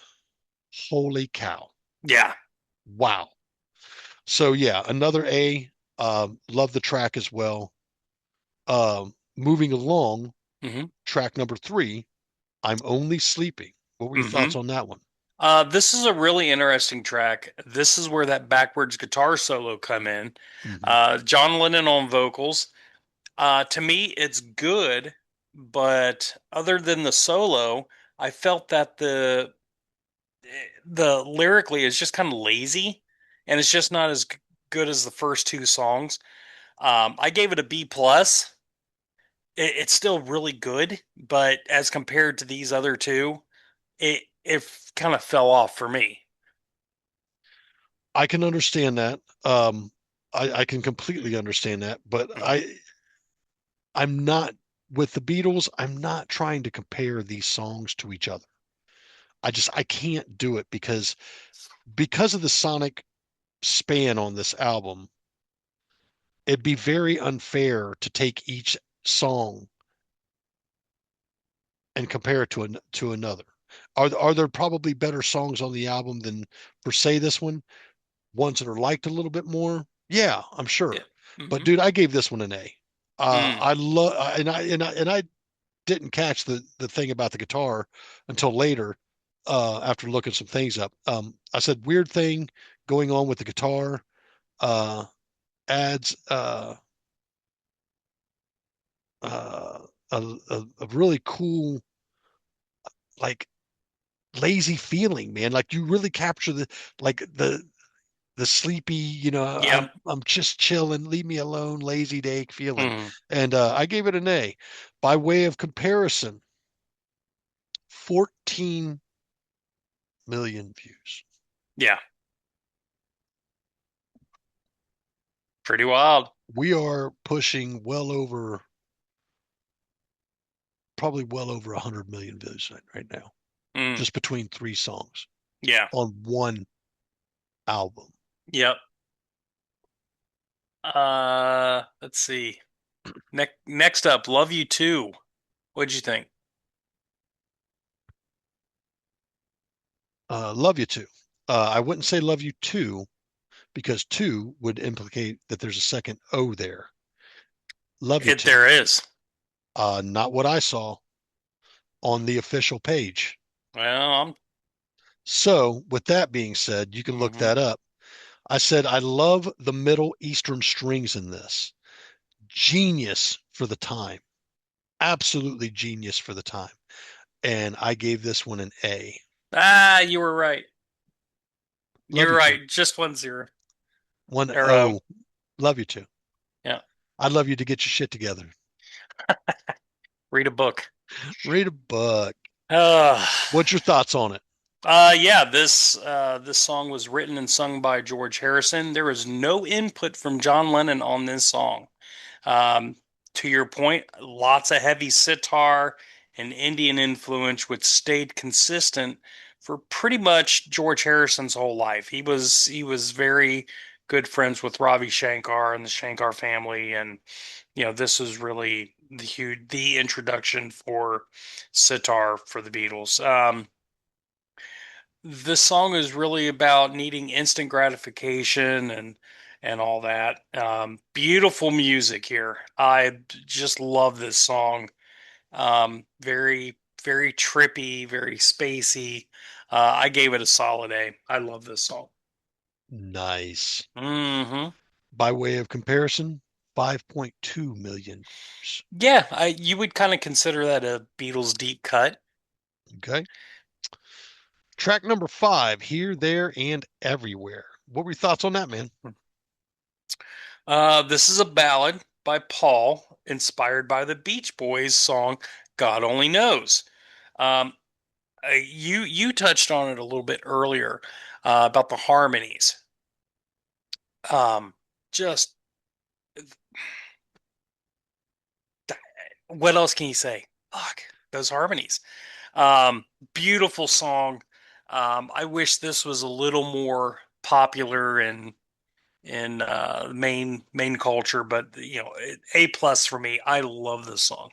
holy cow. Yeah. Wow. So yeah, another A. Love the track as well. Moving along, Hmm. track number three, I'm Only Sleeping. What were your Hmm. thoughts on that one? This is a really interesting track. This is where that backwards guitar solo come in. Hmm. John Lennon on vocals. To me, it's good, but other than the solo, I felt that the lyrically is just kind of lazy, and it's just not as good as the first two songs. I gave it a B plus. It's still really good, but as compared to these other two, it kind of fell off for me. I can understand that. I can completely understand that, but Mhm. I'm not with the Beatles. I'm not trying to compare these songs to each other. I can't do it because of the sonic span on this album. It'd be very unfair to take each song and compare it to another. Are there probably better songs on the album than per se this one? Ones that are liked a little bit more? Yeah, I'm Yeah. sure. But Hmm. dude, I gave this one an A. Mm. I love and I didn't catch the thing about the guitar until later after looking some things up. I said weird thing going on with the guitar uh, adds uh, a really cool like lazy feeling, man. Like you really capture like the sleepy, Yep. I'm just chilling, leave me alone, lazy day feeling. Hmm. And I gave it an A. By way of comparison, 14 million views. Yeah. Pretty wild. We are pushing probably well over 100 million views right now, Mm. just between three songs Yeah. on one album. Yep. Let's see. Next up, Love You Too. What'd you think? Love You Too. I wouldn't say Love You Too because two would implicate that there's a second O there. Love You It Too. there is. Not what I saw on the official page. Well, I'm. So, with that being said, you can look Hmm. that up. I said, I love the Middle Eastern strings in this. Genius for the time. Absolutely genius for the time. And I gave this one an A. You were right. You Love were you too. right. Just 1-0. One Or O. Love you too. yeah. I'd love you to get your shit together. Read a book. Read a book. Uh, What's your thoughts on it? yeah, this song was written and sung by George Harrison. There was no input from John Lennon on this song. Um, to your point, lots of heavy sitar and Indian influence, which stayed consistent for pretty much George Harrison's whole life. He was very good friends with Ravi Shankar and the Shankar family, and this was really the introduction for sitar for the Beatles. This song is really about needing instant gratification and all that. Beautiful music here. I just love this song. Very very trippy, very spacey. I gave it a solid A. I love this song. Nice. Hmm. By way of comparison, 5.2 million views. Yeah, you would kind of consider that a Beatles deep cut. Okay. Track number five, Here, There, and Everywhere. What were your thoughts on that, man? This is a ballad by Paul, inspired by the Beach Boys song "God Only Knows." Um, you touched on it a little bit earlier about the harmonies. Um, just what else can you say? Fuck those harmonies. Um, Beautiful song. I wish this was a little more popular and in main culture, but A plus for me. I love this song.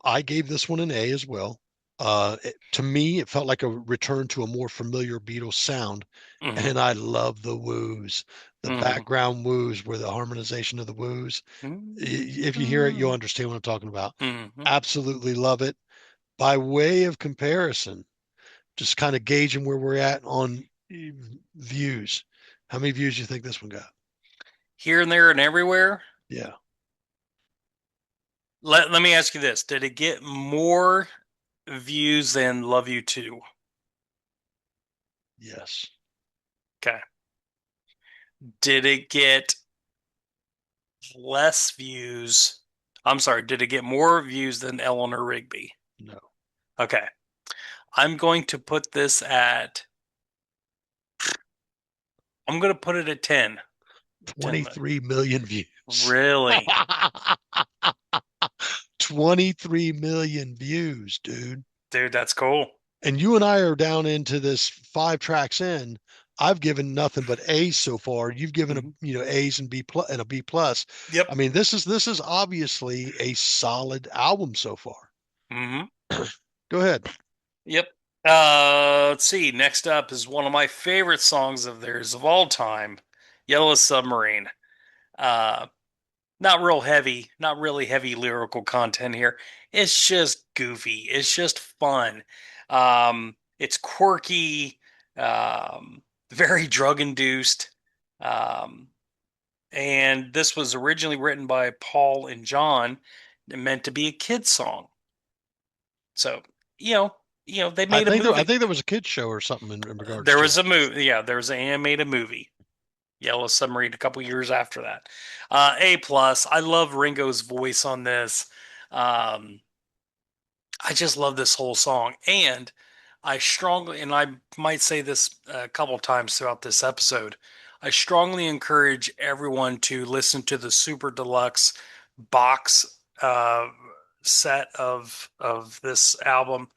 I gave this one an A as well. To me, it felt like a return to a more familiar Beatles sound, Hmm. and I love the woos, the Hmm. background woos, where the harmonization of the woos. If you hear it, you'll Hmm. understand what I'm talking about. Hmm. Absolutely love it. By way of comparison, just kind of gauging where we're at on views. How many views do you think this one got? Here and there and everywhere. Yeah. Let me ask you this: did it get more views than Love You Too? Yes. Okay. Did it get less views? I'm sorry, did it get more views than Eleanor Rigby? No. Okay. I'm going to put this at, I'm going to put it at 10. 10 million. 23 million views. Really? 23 million views, dude. Dude, that's cool. And you and I are down into this 5 tracks in. I've given nothing but A's so far. You've given Mhm. A's and B plus and a B plus. Yep. I mean, this is obviously a solid album so far. Hmm. Go ahead. Yep. Let's see. Next up is one of my favorite songs of theirs of all time, Yellow Submarine. Uh, not really heavy lyrical content here. It's just goofy. It's just fun. It's quirky, very drug induced. Um, and this was originally written by Paul and John and meant to be a kid's song. So, you know, they I made a think there, I movie. think there was a kids show or something in regards There to was it. a movie. Yeah, there was an animated movie. Yellow Submarine a couple years after that. A plus. I love Ringo's voice on this. Um, I just love this whole song, and I might say this a couple times throughout this episode. I strongly encourage everyone to listen to the Super Deluxe box set of this album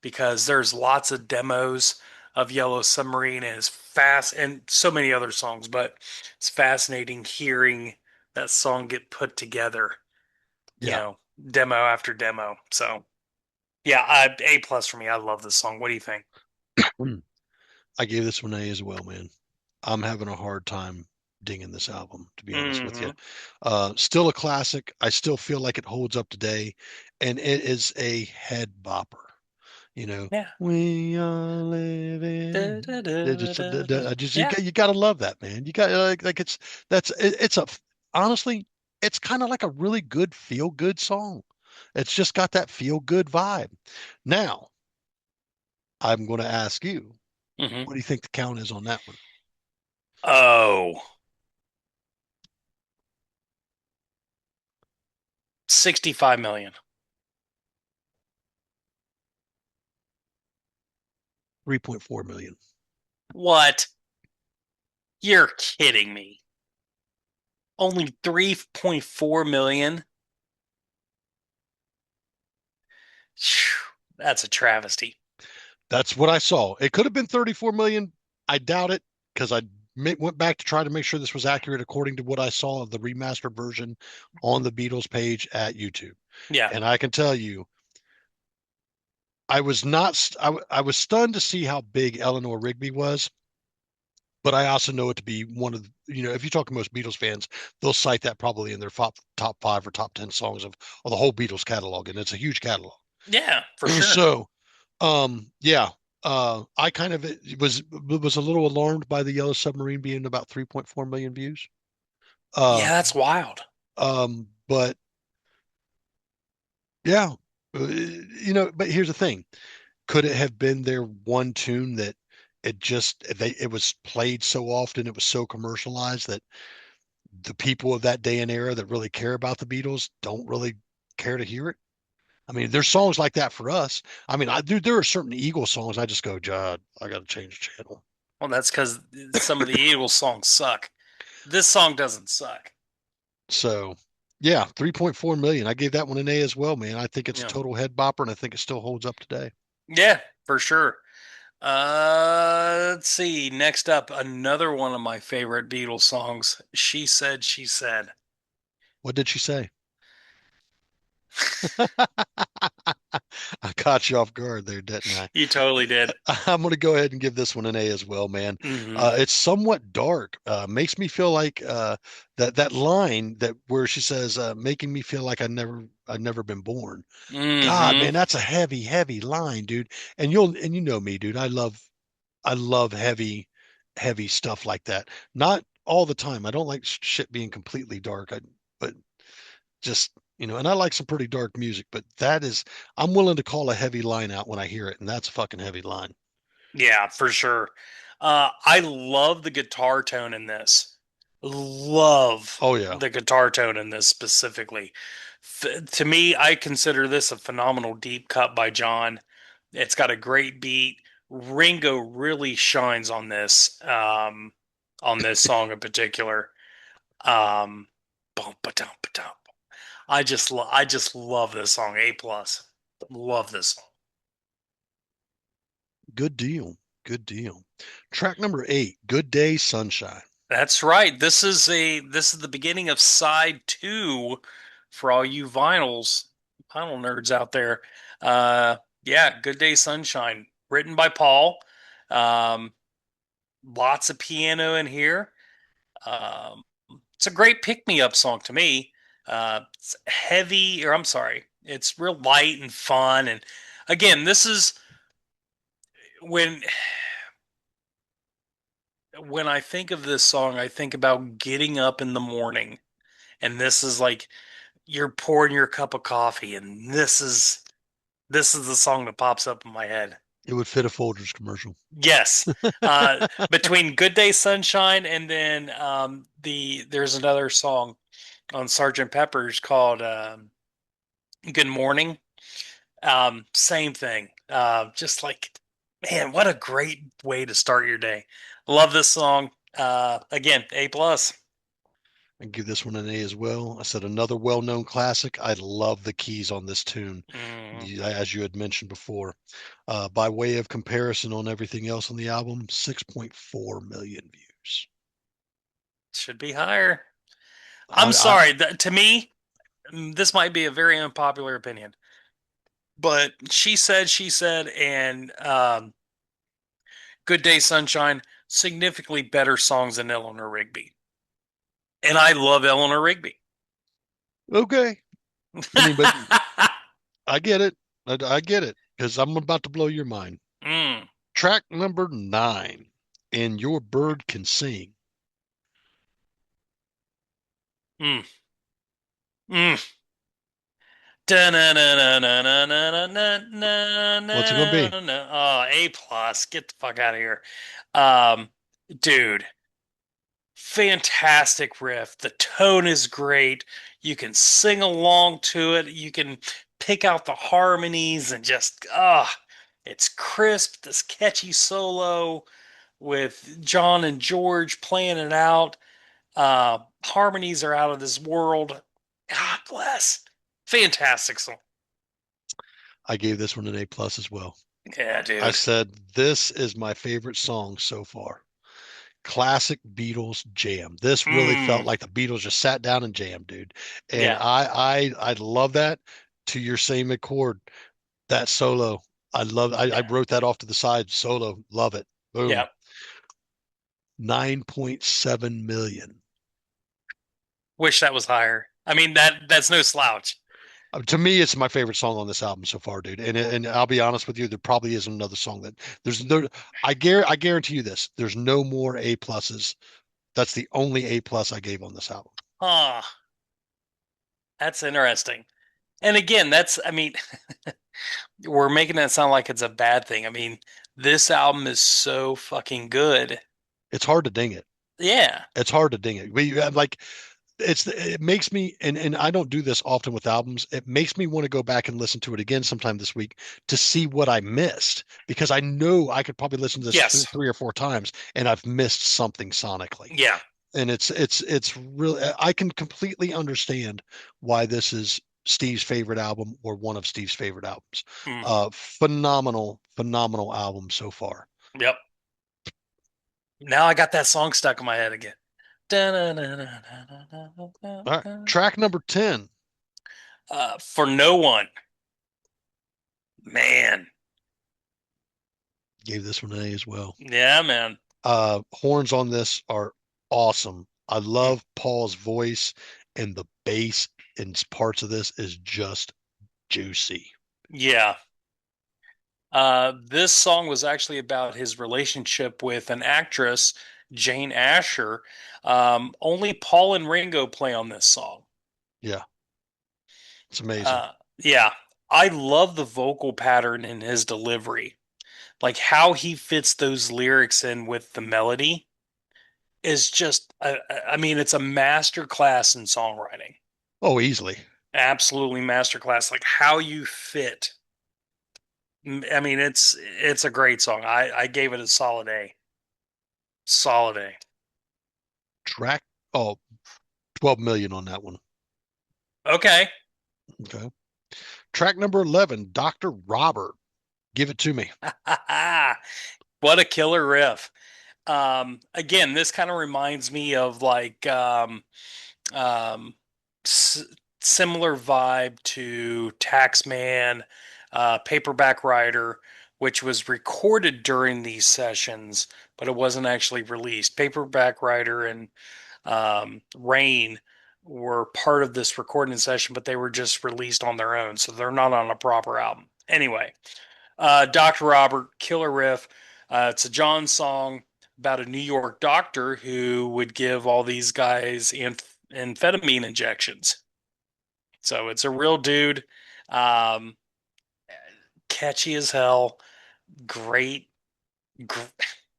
because there's lots of demos of Yellow Submarine and it's fast and so many other songs, but it's fascinating hearing that song get put together, Yeah. demo after demo. So yeah, A plus for me. I love this song. What do you think? I gave this one A as well, man. I'm having a hard time dinging this album, to be honest with you. Hmm. Still a classic. I still feel like it holds up today, and it is a head bopper. You know, Yeah. we are living. Da, da, It da, just, da, da. I just Yeah. you got to love that, man. You got like it's a honestly, it's kind of like a really good feel good song. It's just got that feel good vibe. Now, I'm going to ask you, Hmm. what do you think the count is on that one? Oh, 65 million. 3.4 million. What? You're kidding me. Only 3.4 million? Phew, that's a travesty. That's what I saw. It could have been 34 million. I doubt it because I went back to try to make sure this was accurate according to what I saw of the remastered version on the Beatles page at YouTube. Yeah. And I can tell you, I was not, I was stunned to see how big Eleanor Rigby was, but I also know it to be one of the, if you talk to most Beatles fans, they'll cite that probably in their top 5 or top 10 songs of the whole Beatles catalog. And it's a huge catalog. Yeah, for sure. So, yeah, I kind of was a little alarmed by the Yellow Submarine being about 3.4 million views. Uh, Yeah, that's wild. but yeah, but here's the thing. Could it have been their one tune that it was played so often, it was so commercialized that the people of that day and era that really care about the Beatles don't really care to hear it? I mean, there's songs like that for us. I mean, there are certain Eagle songs I just go, Judd, I got to change the channel. Well, that's because some of the Eagles songs suck. This song doesn't suck. So, yeah, 3.4 million. I gave that one an A as well, man. I think it's a Yeah. total head bopper, and I think it still holds up today. Yeah, for sure. Let's see. Next up, another one of my favorite Beatles songs. She Said, She Said. What did she say? I caught you off guard there, didn't I? You totally did. I'm going to go ahead and give this one an A as well, man. Hmm. It's somewhat dark. Makes me feel like that line that where she says, "Making me feel like I've never been born." God, Hmm. man, that's a heavy, heavy line, dude. And you know me, dude. I love heavy, heavy stuff like that. Not all the time. I don't like shit being completely dark. But just and I like some pretty dark music, but I'm willing to call a heavy line out when I hear it, and that's a fucking heavy line. Yeah, for sure. I love the guitar tone in this. Love Oh yeah. the guitar tone in this specifically. To me, I consider this a phenomenal deep cut by John. It's got a great beat. Ringo really shines on this song in particular. Um, bum, ba-dum, ba-dum. I just love this song. A plus. Love this song. Good deal. Good deal. Track number 8, Good Day Sunshine. That's right. This is the beginning of side two for all you vinyl nerds out there. Uh, yeah, Good Day Sunshine, written by Paul. Um, Lots of piano in here. Um, it's a great pick me up song to me. It's heavy, or I'm sorry, it's real light and fun. And again, this is when when I think of this song, I think about getting up in the morning, and this is like you're pouring your cup of coffee, and this is the song that pops up in my head. It would fit a Folgers commercial. Yes, between "Good Day Sunshine" and then there's another song on Sergeant Pepper's called "Good Morning." Same thing. Just like, man, what a great way to start your day. Love this song. Again, A plus. I give this one an A as well. I said another well-known classic. I love the keys on this tune, Mm, as you had mentioned before. By way of comparison on everything else on the album, 6.4 million views. should be higher. I'm I sorry. To me, this might be a very unpopular opinion, but she said, and Good Day Sunshine, significantly better songs than Eleanor Rigby. And I love Eleanor Rigby. okay. I mean, but I get it. I get it because I'm about to blow your mind. Mm, Track number 9, And Your Bird Can Sing. mm, mm. What's it gonna be? Oh, A plus. Get the fuck out of here. Um, Dude, fantastic riff. The tone is great. You can sing along to it. You can pick out the harmonies and just it's crisp. This catchy solo with John and George playing it out. Harmonies are out of this world. God bless. Fantastic song. I gave this one an A plus as well. Yeah, I dude. said this is my favorite song so far. Classic Beatles jam. This really felt Mm, like the Beatles just sat down and jammed, dude. And yeah, I love that. To your same accord, that solo. I yeah, wrote that off to the side. Solo, love it. yeah. Boom. 9.7 million. Wish that was higher. I mean that's no slouch. To me, it's my favorite song on this album so far, dude. And I'll be honest with you, there probably isn't another song that there. I guarantee you this. There's no more A pluses. That's the only A plus I gave on this album. Huh. That's interesting. And again, that's I mean, we're making that sound like it's a bad thing. I mean, this album is so fucking good. It's hard to ding it. Yeah. It's hard to ding it. Like it makes me and I don't do this often with albums. It makes me want to go back and listen to it again sometime this week to see what I missed because I know I could probably listen to this Yes. 3 or 4 times and I've missed something sonically. Yeah. And it's really I can completely understand why this is Steve's favorite album or one of Steve's favorite albums. Mm, Phenomenal album so far. yep. Now I got that song stuck in my head again. All right, track number 10. For No One. Man. Gave this one an A as well. Yeah, man. Horns on this are awesome. I Mm, love Paul's voice, and the bass in parts of this is just juicy. yeah. This song was actually about his relationship with an actress, Jane Asher. Only Paul and Ringo play on this song. Yeah, it's amazing. Yeah, I love the vocal pattern in his delivery. Like how he fits those lyrics in with the melody is just, I mean, it's a master class in songwriting. Oh, easily. Absolutely master class. Like how you fit. I mean, it's a great song. I gave it a solid A. Solid A. Track, oh, 12 million on that one. Okay. Okay. Track number 11, Dr. Robert. Give it to me. What a killer riff. Again, this kind of reminds me of like um, s similar vibe to Taxman, Paperback Writer, which was recorded during these sessions, but it wasn't actually released. Paperback Writer and Rain were part of this recording session, but they were just released on their own, so they're not on a proper album. Anyway, Dr. Robert, killer riff. It's a John song about a New York doctor who would give all these guys amphetamine injections. So it's a real dude, um, catchy as hell, great. gr-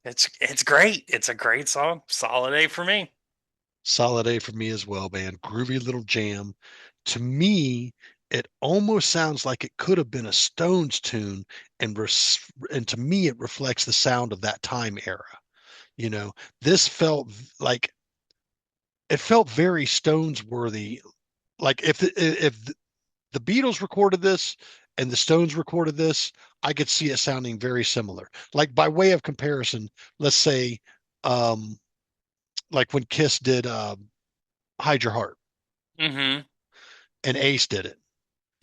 it's great. It's a great song. Solid A for me. Solid A for me as well, man. Groovy little jam. To me, it almost sounds like it could have been a Stones tune, and to me, it reflects the sound of that time era. You know, this felt like it felt very Stones worthy. Like if the Beatles recorded this and the Stones recorded this, I could see it sounding very similar. Like by way of comparison, let's say, um, like when Kiss did "Hide Your Heart" Mm-hmm. and Ace did it.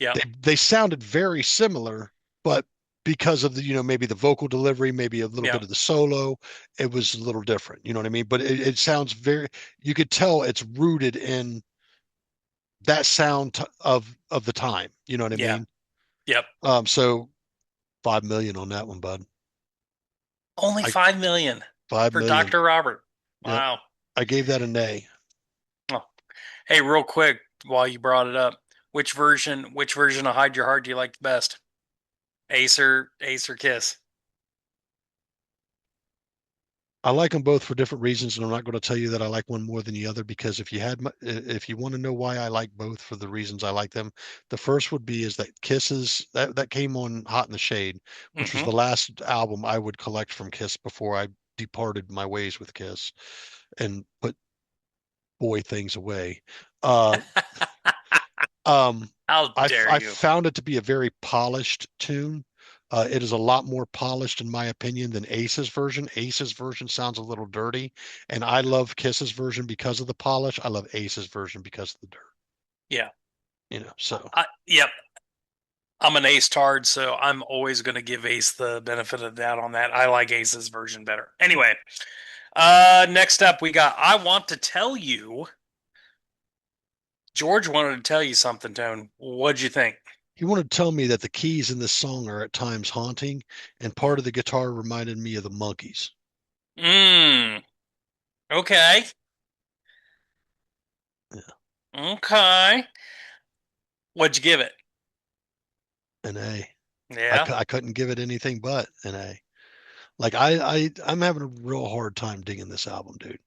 Yep. They sounded very similar, but because of the, maybe the vocal delivery, maybe a little bit Yep. of the solo, it was a little different. You know what I mean? But it sounds very, you could tell it's rooted in that sound of the time. You know what I Yeah. mean? Yep. So 5 million on that one, bud. Only I 5 million 5 million. for Dr. Robert. Yep. Wow. I gave that an A. Oh. Hey, real quick, while you brought it up, which version of Hide Your Heart do you like the best? Ace or Kiss? I like them both for different reasons, and I'm not going to tell you that I like one more than the other because if you want to know why I like both for the reasons I like them, the first would be is that Kisses that came on Hot in the Shade, which was Mm-hmm. the last album I would collect from Kiss before I departed my ways with Kiss and put boy things away. Uh, um, How dare I you? found it to be a very polished tune. It is a lot more polished, in my opinion, than Ace's version. Ace's version sounds a little dirty, and I love Kiss's version because of the polish. I love Ace's version because of the dirt. Yeah. So Yep. I'm an Ace tard, so I'm always going to give Ace the benefit of the doubt on that. I like Ace's version better. Anyway, next up we got I Want to Tell You. George wanted to tell you something, Tone. What'd you think? he wanted to tell me that the keys in this song are at times haunting, and part of the guitar reminded me of the Monkees. Mmm. Okay. Yeah, Okay. What'd you give it? an A. Yeah. I couldn't give it anything but an A. Like I'm having a real hard time digging this album, dude.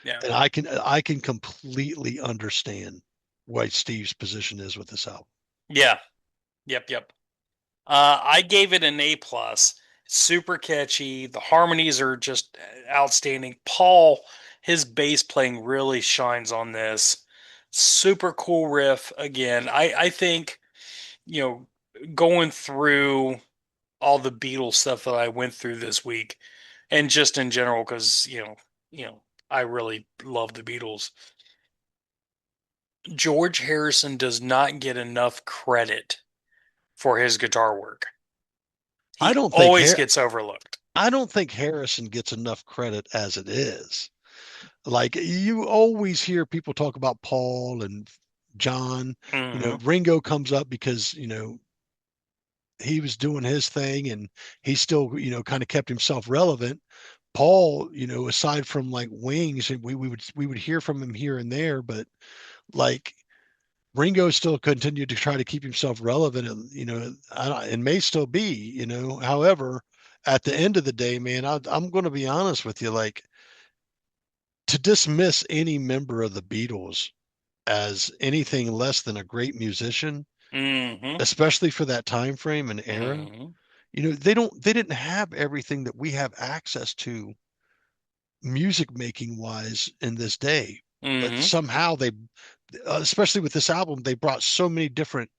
Yeah. And I can completely understand what Steve's position is with this album. Yeah. Yep. Yep. I gave it an A plus. Super catchy. The harmonies are just outstanding. Paul, his bass playing really shines on this. Super cool riff again. I think, you know, going through all the Beatles stuff that I went through this week and just in general, because, I really love the Beatles. George Harrison does not get enough credit for his guitar work. I He don't think always Har- gets overlooked. I don't think Harrison gets enough credit as it is. Like you always hear people talk about Paul and John. Hmm. Ringo comes up because, he was doing his thing and he still, kind of kept himself relevant. Paul, aside from like Wings, we would hear from him here and there, but like Ringo still continued to try to keep himself relevant, and and may still be. However, at the end of the day, man, I'm going to be honest with you. Like to dismiss any member of the Beatles as anything less than a great musician, Hmm. especially for that time frame and era, Hmm. they didn't have everything that we have access to music making wise in this day. But Hmm. somehow they, especially with this album, they brought so many different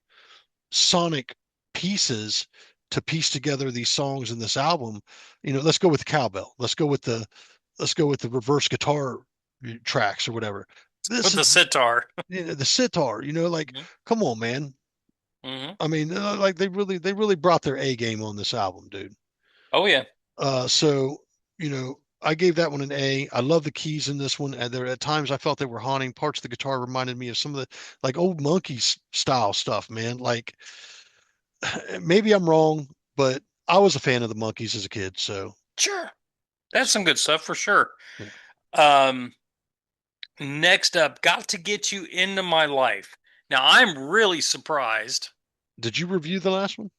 sonic pieces to piece together these songs in this album. Let's go with the cowbell. Let's go with the reverse guitar tracks or whatever. This With the is sitar. the sitar. Like, Hmm. come on, man. Hmm. I mean, like they really brought their A game on this album, dude. Oh yeah. So I gave that one an A. I love the keys in this one. And there at times I felt they were haunting. Parts of the guitar reminded me of some of the like old Monkees style stuff, man. Like maybe I'm wrong, but I was a fan of the Monkees as a kid. So Sure. That's some good stuff for sure. yeah. Um, Next up, got to get you into my life. Now I'm really surprised. Did you review the last one?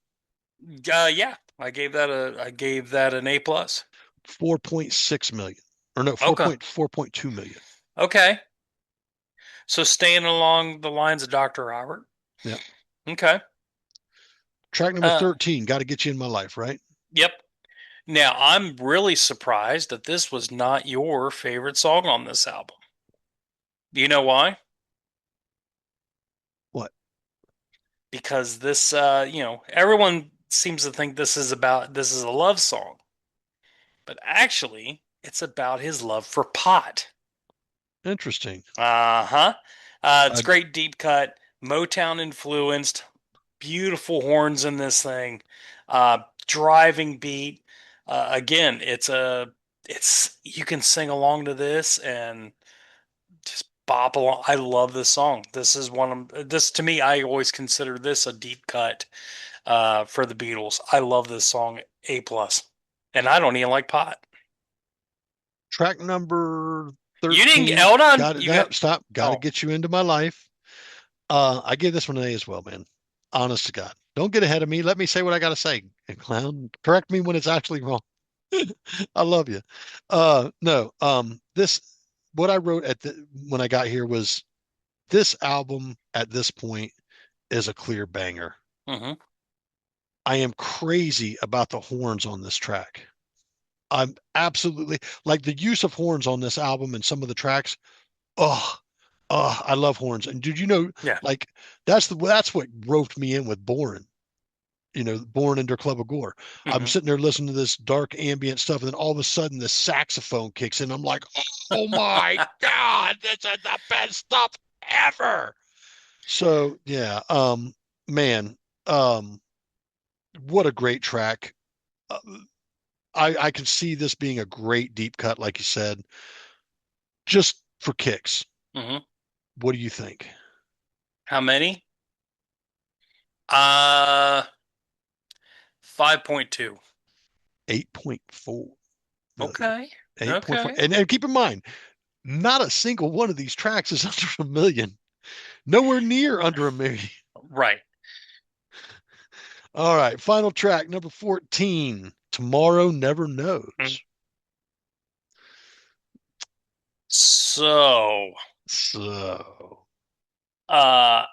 Yeah, I gave that an A plus. 4.6 million. Or no, Okay. 4.2 million. Okay. So staying along the lines of Dr. Robert. Yeah. Okay. Track number Uh, 13, Got to Get You in My Life, right? yep. Now I'm really surprised that this was not your favorite song on this album. Do you know why? What? Because this, everyone seems to think this is a love song, but actually, it's about his love for pot. Interesting. Uh-huh. It's I great deep cut, Motown influenced, beautiful horns in this thing, driving beat. Again, it's you can sing along to this and just bop along. I love this song. This is one of this to me. I always consider this a deep cut for the Beatles. I love this song A plus, and I don't even like pot. Track number You didn't 13, hold on. got it. You got That stop. Got to oh Get You Into My Life. I gave this one an A as well, man. Honest to God. Don't get ahead of me. Let me say what I got to say. And clown, correct me when it's actually wrong. I love you. No, what I wrote when I got here was this album at this point is a clear banger. hmm I am crazy about the horns on this track. I'm absolutely like the use of horns on this album and some of the tracks. Oh, oh, I love horns. And did you know, yeah. like, that's what roped me in with Boring. Born under Club of Gore. I'm hmm sitting there listening to this dark ambient stuff, and then all of a sudden the saxophone kicks in. I'm like, oh my God, this is the best stuff ever. So yeah, man, um, what a great track. Uh, I can see this being a great deep cut, like you said, just for kicks. hmm What do you think? How many? Uh, 5.2. 8.4 million. Okay. 8.4. Okay. And keep in mind, not a single one of these tracks is under a million. Nowhere near under a million. Right. All right, final track, number 14. Tomorrow Never Mm. Knows. So, So, uh,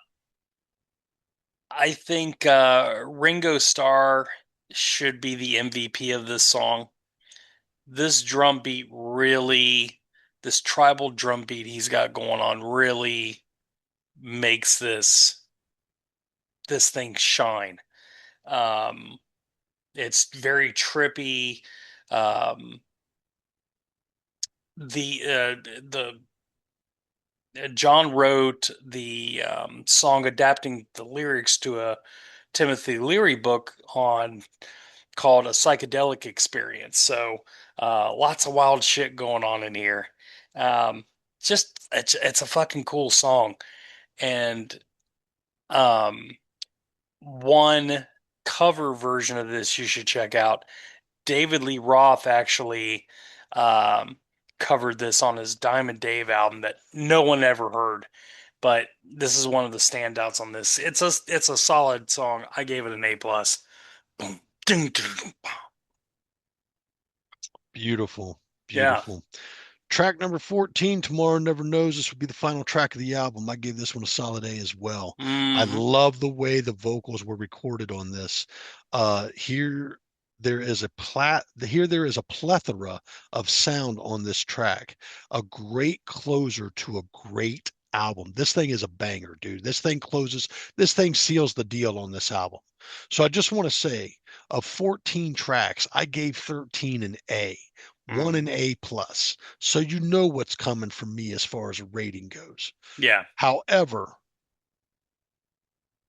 I think Ringo Starr should be the MVP of this song. This drum beat really, this tribal drum beat he's got going on really. makes this thing shine. Um, it's very trippy. Um, the John wrote the song adapting the lyrics to a Timothy Leary book on called A Psychedelic Experience. So lots of wild shit going on in here. Um, just it's a fucking cool song. And um, one cover version of this you should check out. David Lee Roth actually um, covered this on his Diamond Dave album that no one ever heard. But this is one of the standouts on this. It's a solid song. I gave it an A plus. Boom, ding, ding. Beautiful, Yeah. beautiful. Track number 14, Tomorrow Never Knows. This would be the final track of the album. I gave this one a solid A as well. I Hmm. love the way the vocals were recorded on this. Here there is a plethora of sound on this track. A great closer to a great album. This thing is a banger, dude. This thing seals the deal on this album. So I just want to say, of 14 tracks, I gave 13 an A, one an Hmm. A plus. So you know what's coming from me as far as a rating goes. Yeah. However,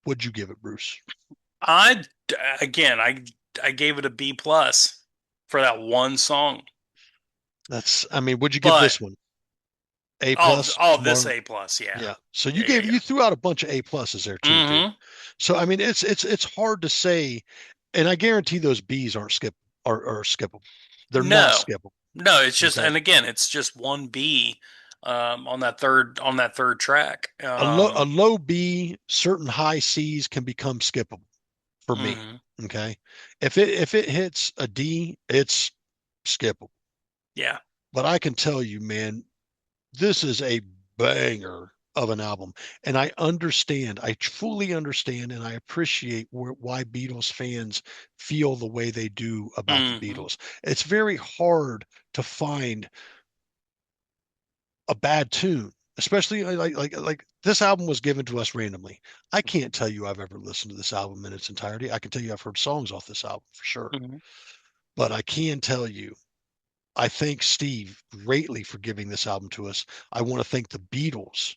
would you give it, Bruce? I again, I gave it a B plus for that one song. I mean, would you give But this one A oh, plus oh, this tomorrow? A plus, yeah, Yeah. So yeah, yeah, you threw out a bunch of A pluses there too, dude. yeah. So I mean, it's hard to say, and I guarantee those B's aren't are skippable. They're not No, skippable. no, it's just, Okay. and again, it's just one B on that third track. A low B, certain high C's can become skippable for me. Mhm. Okay. If it hits a D, it's skippable. Yeah. But I can tell you, man, this is a banger of an album. And I fully understand, and I appreciate why Beatles fans feel the way they do about the Hmm. Beatles. It's very hard to find a bad tune, especially like this album was given to us randomly. I can't tell you I've ever listened to this album in its entirety. I can tell you I've heard songs off this album for sure. Hmm. But I can tell you I thank Steve greatly for giving this album to us. I want to thank the Beatles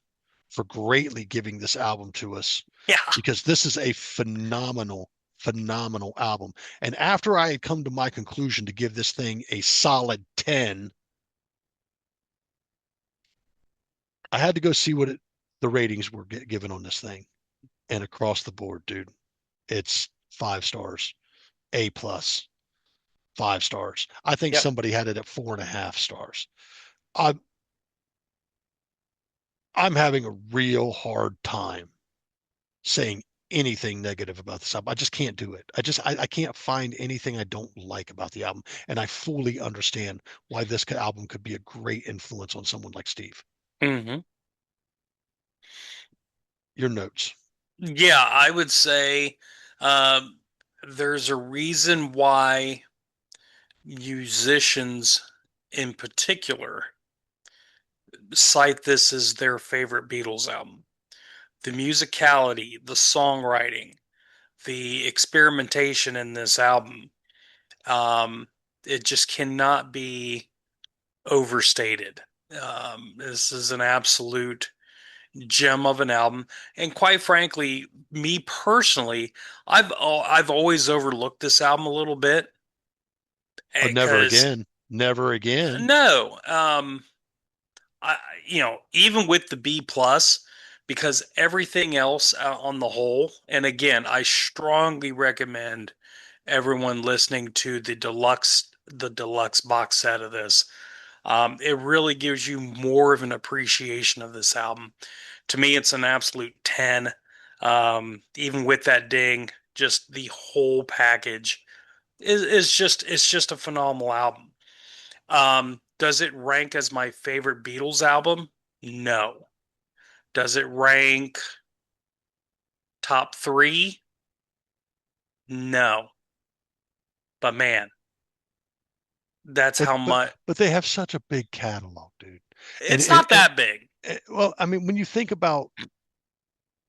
for greatly giving this album to us Yeah. because this is a phenomenal, phenomenal album. And after I had come to my conclusion to give this thing a solid 10, I had to go see the ratings were given on this thing. And across the board, dude, it's 5 stars, A plus, 5 stars. I think Yep. somebody had it at 4.5 stars. I I'm having a real hard time saying anything negative about this album. I just can't do it. I can't find anything I don't like about the album. And I fully understand why this album could be a great influence on someone like Steve. Hmm. Your notes. Yeah, I would say um, there's a reason why musicians in particular cite this as their favorite Beatles album. The musicality, the songwriting, the experimentation in this album, um, it just cannot be overstated. This is an absolute gem of an album, and quite frankly, me personally, I've always overlooked this album a little bit Oh, never because again. Never again. no, I, even with the B plus, because everything else on the whole, and again, I strongly recommend everyone listening to the deluxe box set of this. It really gives you more of an appreciation of this album. To me, it's an absolute 10. Even with that ding, just the whole package is just it's just a phenomenal album. Does it rank as my favorite Beatles album? No. Does it rank top three? No. But man, that's But how but much. but they have such a big catalog, dude. And It's not that big. well, I mean, when you think about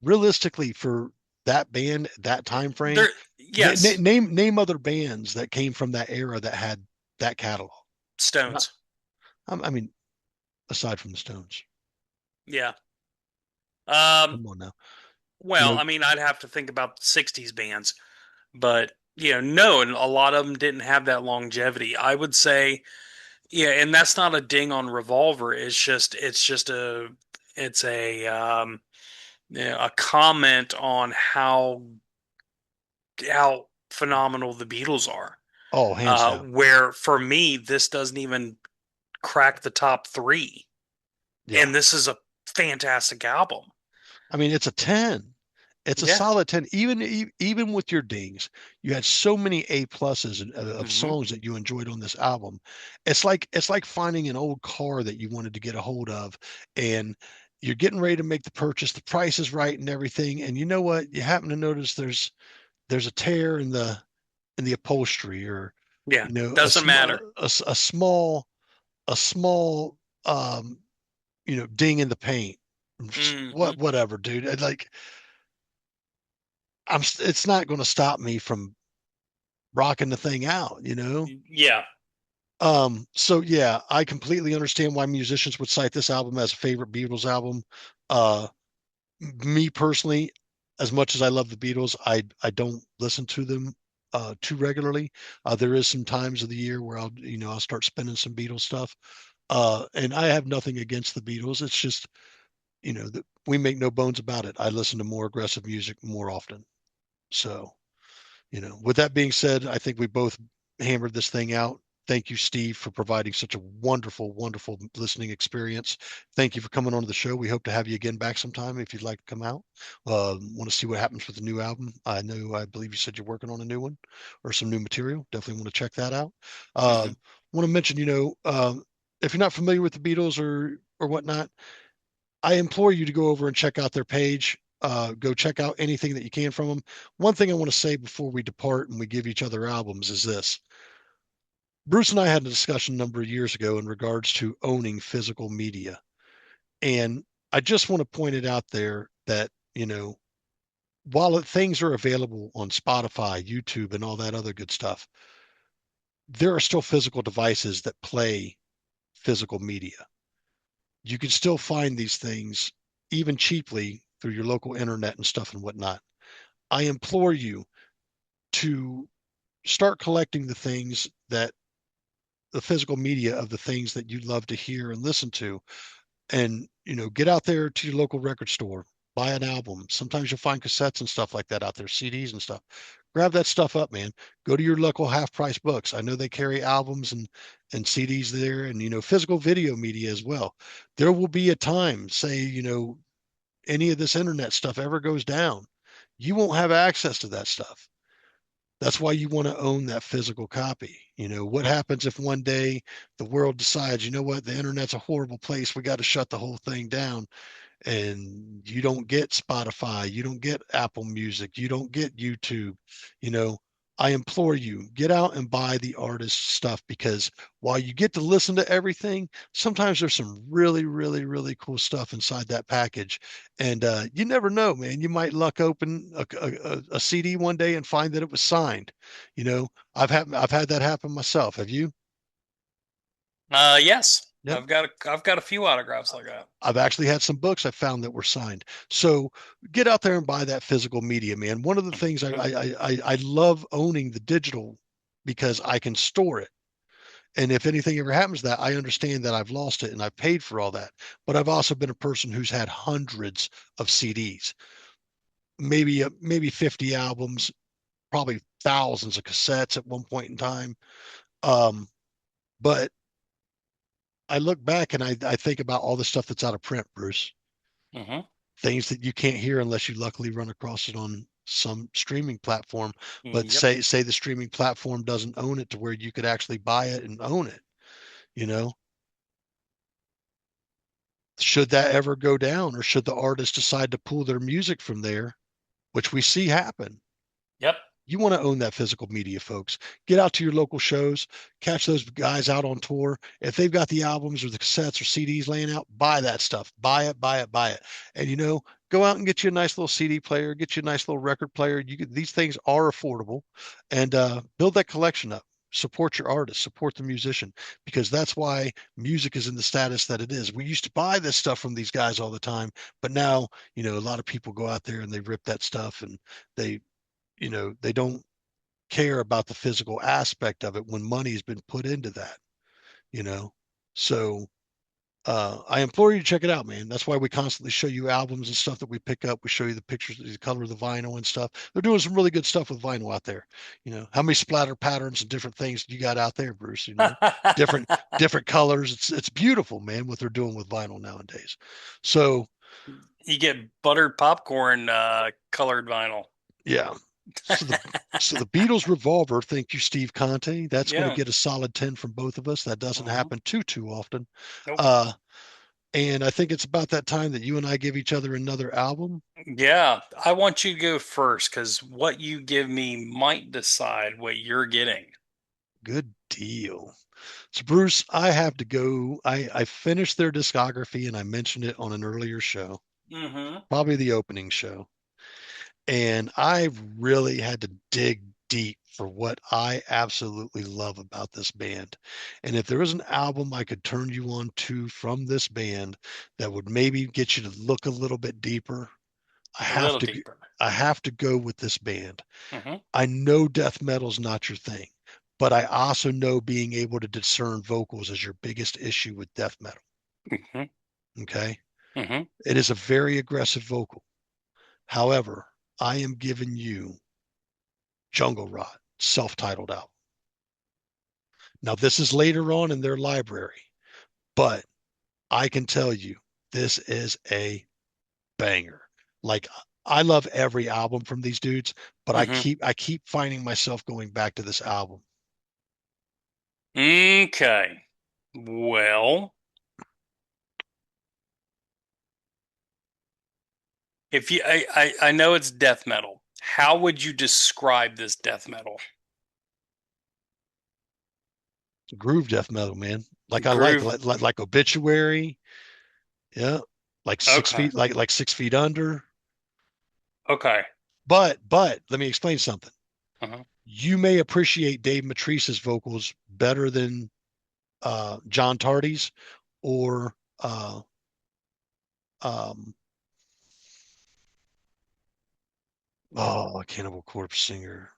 realistically for that band, that time frame, There, yes, name other bands that came from that era that had that catalog. Not, Stones. I mean, aside from the Stones. Yeah. Um, Come on now. You well, know, I mean, I'd have to think about the 60s bands, but no, and a lot of them didn't have that longevity. I would say, yeah, and that's not a ding on Revolver. It's a comment on how phenomenal the Beatles are. oh, hands down. Where for me, this doesn't even crack the top three, Yeah. and this is a fantastic album. I mean, it's a 10. It's a Yeah. solid 10. Even with your dings, you had so many A pluses of Hmm. songs that you enjoyed on this album. It's like finding an old car that you wanted to get a hold of, and you're getting ready to make the purchase. The price is right and everything, and you know what? You happen to notice there's a tear in the upholstery, or Yeah. a Doesn't small matter. a small ding in the paint. Hmm. Whatever, dude. Like it's not going to stop me from rocking the thing out. Yeah. So yeah, I completely understand why musicians would cite this album as a favorite Beatles album. Uh, Me personally, as much as I love the Beatles, I don't listen to them too regularly. There is some times of the year where I'll start spinning some Beatles stuff. And I have nothing against the Beatles. It's just, that we make no bones about it. I listen to more aggressive music more often. So, with that being said, I think we both hammered this thing out. Thank you, Steve, for providing such a wonderful, wonderful listening experience. Thank you for coming on to the show. We hope to have you again back sometime if you'd like to come out. Want to see what happens with the new album. I believe you said you're working on a new one or some new material. Definitely want to check that out. Hmm. Want to mention, if you're not familiar with the Beatles or whatnot, I implore you to go over and check out their page. Go check out anything that you can from them. One thing I want to say before we depart and we give each other albums is this. Bruce and I had a discussion a number of years ago in regards to owning physical media. And I just want to point it out there that, while things are available on Spotify, YouTube, and all that other good stuff, there are still physical devices that play physical media. You can still find these things even cheaply through your local internet and stuff and whatnot. I implore you to start collecting the physical media of the things that you love to hear and listen to. And, get out there to your local record store, buy an album. Sometimes you'll find cassettes and stuff like that out there, CDs and stuff. Grab that stuff up, man. Go to your local half price books. I know they carry albums and CDs there, and, physical video media as well. There will be a time, say, any of this internet stuff ever goes down, you won't have access to that stuff. That's why you want to own that physical copy. What happens if one day the world decides, the internet's a horrible place, we got to shut the whole thing down, and you don't get Spotify, you don't get Apple Music, you don't get YouTube, you know, I implore you, get out and buy the artist stuff, because while you get to listen to everything, sometimes there's some really, really, really cool stuff inside that package. And you never know, man. You might luck open a CD one day and find that it was signed. I've had that happen myself. Have you? Yes, Yep. I've got a few autographs like that. I've actually had some books I found that were signed. So get out there and buy that physical media, man. One of the things I love owning the digital, because I can store it. And if anything ever happens to that, I understand that I've lost it and I've paid for all that. But I've also been a person who's had hundreds of CDs, maybe 50 albums, probably thousands of cassettes at one point in time. Um, but I look back and I think about all the stuff that's out of print, Bruce. Hmm. Things that you can't hear unless you luckily run across it on some streaming platform. But Yep. say the streaming platform doesn't own it to where you could actually buy it and own it. You know, should that ever go down, or should the artist decide to pull their music from there, which we see happen, Yep. You want to own that physical media, folks. Get out to your local shows, catch those guys out on tour. If they've got the albums or the cassettes or CDs laying out, buy that stuff. Buy it, buy it, buy it. And go out and get you a nice little CD player, get you a nice little record player. These things are affordable, and build that collection up. Support your artist, support the musician, because that's why music is in the status that it is. We used to buy this stuff from these guys all the time, but now, a lot of people go out there and they rip that stuff, and they they don't care about the physical aspect of it when money's been put into that, you know. So I implore you to check it out, man. That's why we constantly show you albums and stuff that we pick up. We show you the pictures, the color of the vinyl and stuff. They're doing some really good stuff with vinyl out there. How many splatter patterns and different things you got out there, Bruce? Different different colors. It's beautiful, man, what they're doing with vinyl nowadays. So You get buttered popcorn colored vinyl. yeah. So the Beatles Revolver, thank you, Steve Conte. That's going to Yeah. get a solid 10 from both of us. That doesn't Mhm. happen too often. Nope. Uh, and I think it's about that time that you and I give each other another album. Yeah, I want you to go first because what you give me might decide what you're getting. Good deal. So Bruce, I have to go. I finished their discography and I mentioned it on an earlier show, Mm-hmm. probably the opening show. And I really had to dig deep for what I absolutely love about this band. And if there was an album I could turn you on to from this band that would maybe get you to look a little bit deeper, I A have little to deeper. I have to go with this band. Mm-hmm. I know death metal's not your thing, but I also know being able to discern vocals is your biggest issue with death metal. Mm-hmm. Okay? Mm-hmm. It is a very aggressive vocal. However, I am giving you Jungle Rot, self-titled album. Now, this is later on in their library, but I can tell you this is a banger. Like, I love every album from these dudes, but I Mm-hmm. keep I keep finding myself going back to this album. Okay. Well, if you, I know it's death metal. How would you describe this death metal? Groove death metal, man. Like I like Groove. like Obituary, yeah, like six Okay. feet, like 6 feet under. Okay. But let me explain something. Uh-huh. You may appreciate Dave Matrice's vocals better than John Tardy's or um, Cannibal Corpse singer.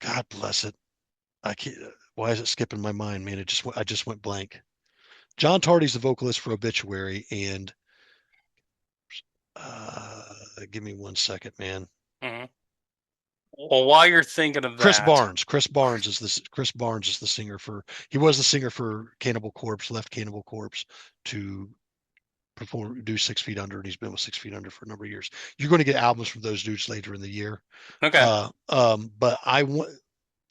God bless it. I can't. Why is it skipping my mind, man? I just went blank. John Tardy's the vocalist for Obituary, and uh, give me 1 second, man. Mm-hmm. Well, while you're thinking of Chris that, Barnes. Chris Barnes is the singer for. He was the singer for Cannibal Corpse. Left Cannibal Corpse to do 6 feet under, and he's been with 6 feet under for a number of years. You're going to get albums from those dudes later in the year. okay. But I want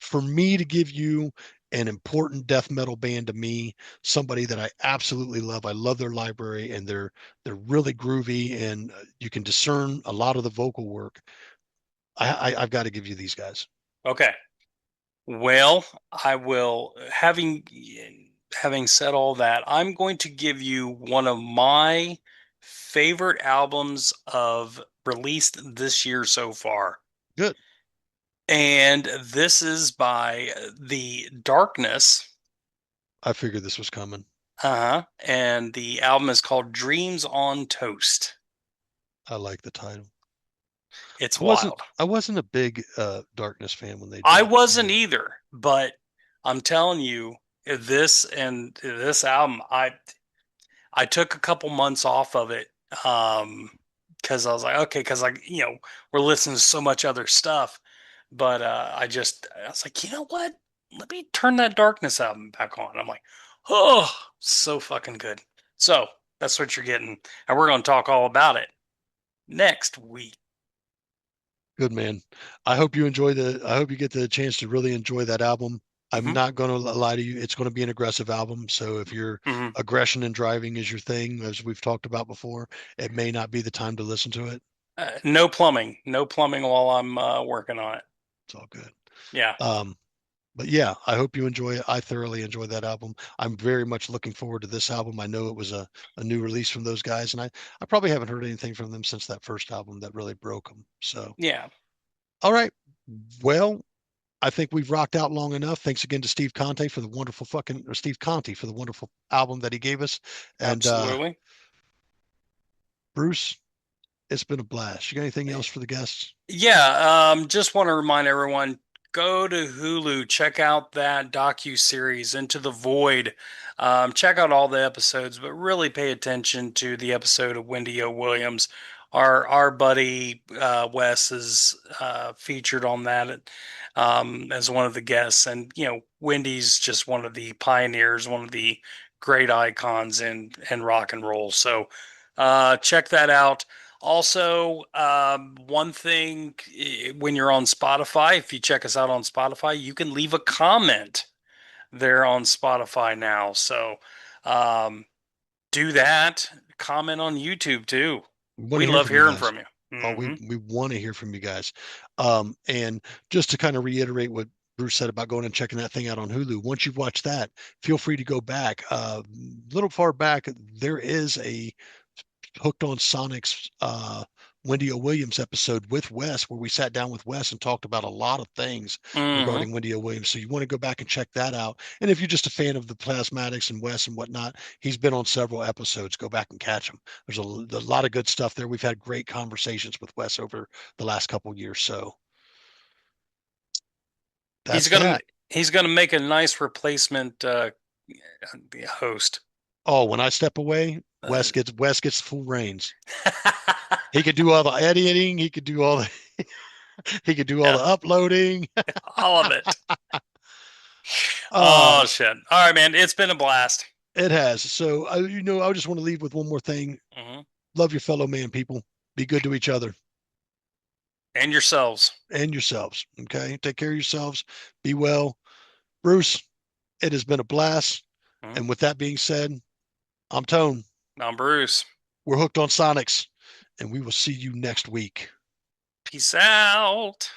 for me to give you an important death metal band to me, somebody that I absolutely love. I love their library, and they're really groovy, and you can discern a lot of the vocal work. I've got to give you these guys. Okay. Well, I will, having said all that, I'm going to give you one of my favorite albums of released this year so far. Good. And this is by The Darkness. I figured this was coming. Uh-huh. And the album is called Dreams on Toast. I like the title. It's I wasn't wild. I wasn't a big Darkness fan when they I dropped. wasn't either, but I'm telling you, this album, I took a couple months off of it because I was like, okay, because we're listening to so much other stuff, but I was like, you know what? Let me turn that Darkness album back on. I'm like, oh, so fucking good. So that's what you're getting, and we're going to talk all about it next week. Good man. I hope you get the chance to really enjoy that album. I'm Hmm. not going to lie to you. It's going to be an aggressive album. So if your Hmm. aggression and driving is your thing, as we've talked about before, it may not be the time to listen to it. No plumbing while I'm working on it. It's all good. Yeah. Um, but yeah, I hope you enjoy it. I thoroughly enjoyed that album. I'm very much looking forward to this album. I know it was a new release from those guys, and I probably haven't heard anything from them since that first album that really broke them. So, Yeah. all right. Well, I think we've rocked out long enough. Thanks again to Steve Conte for the wonderful fucking, or Steve Conte for the wonderful album that he gave us. And Absolutely. Bruce, it's been a blast. You got anything else for the guests? Yeah, just want to remind everyone, go to Hulu, check out that docu-series Into the Void. Check out all the episodes, but really pay attention to the episode of Wendy O. Williams. Our buddy Wes is featured on that as one of the guests, and Wendy's just one of the pioneers, one of the great icons in rock and roll. So check that out. Also, one thing when you're on Spotify, if you check us out on Spotify, you can leave a comment there on Spotify now. So um, do that. Comment on YouTube too. We want We to hear love from you hearing guys. from you. Oh, we want to hear from you guys. And just to kind of reiterate what Bruce said about going and checking that thing out on Hulu. Once you've watched that, feel free to go back. A little far back, there is a Hooked on Sonic's Wendy O. Williams episode with Wes, where we sat down with Wes and talked about a lot of things Mm-hmm. regarding Wendy O. Williams. So you want to go back and check that out. And if you're just a fan of the Plasmatics and Wes and whatnot, he's been on several episodes. Go back and catch him. There's a lot of good stuff there. We've had great conversations with Wes over the last couple of years. So He's that's gonna that. he's gonna make a nice replacement host. Oh, when I step away, Uh, Wes gets full reins. He could do all the editing. He could do all the he could do all yeah, the uploading. all of it. Uh, Oh shit! All right, man. It's been a blast. it has. So, I just want to leave with one more thing. Mm-hmm. Love your fellow man, people. Be good to each other And yourselves. and yourselves. Okay. Take care of yourselves. Be well. Bruce, it has been a blast. Mm-hmm. And with that being said, I'm Tone. I'm Bruce. We're hooked on Sonics, and we will see you next week. Peace out.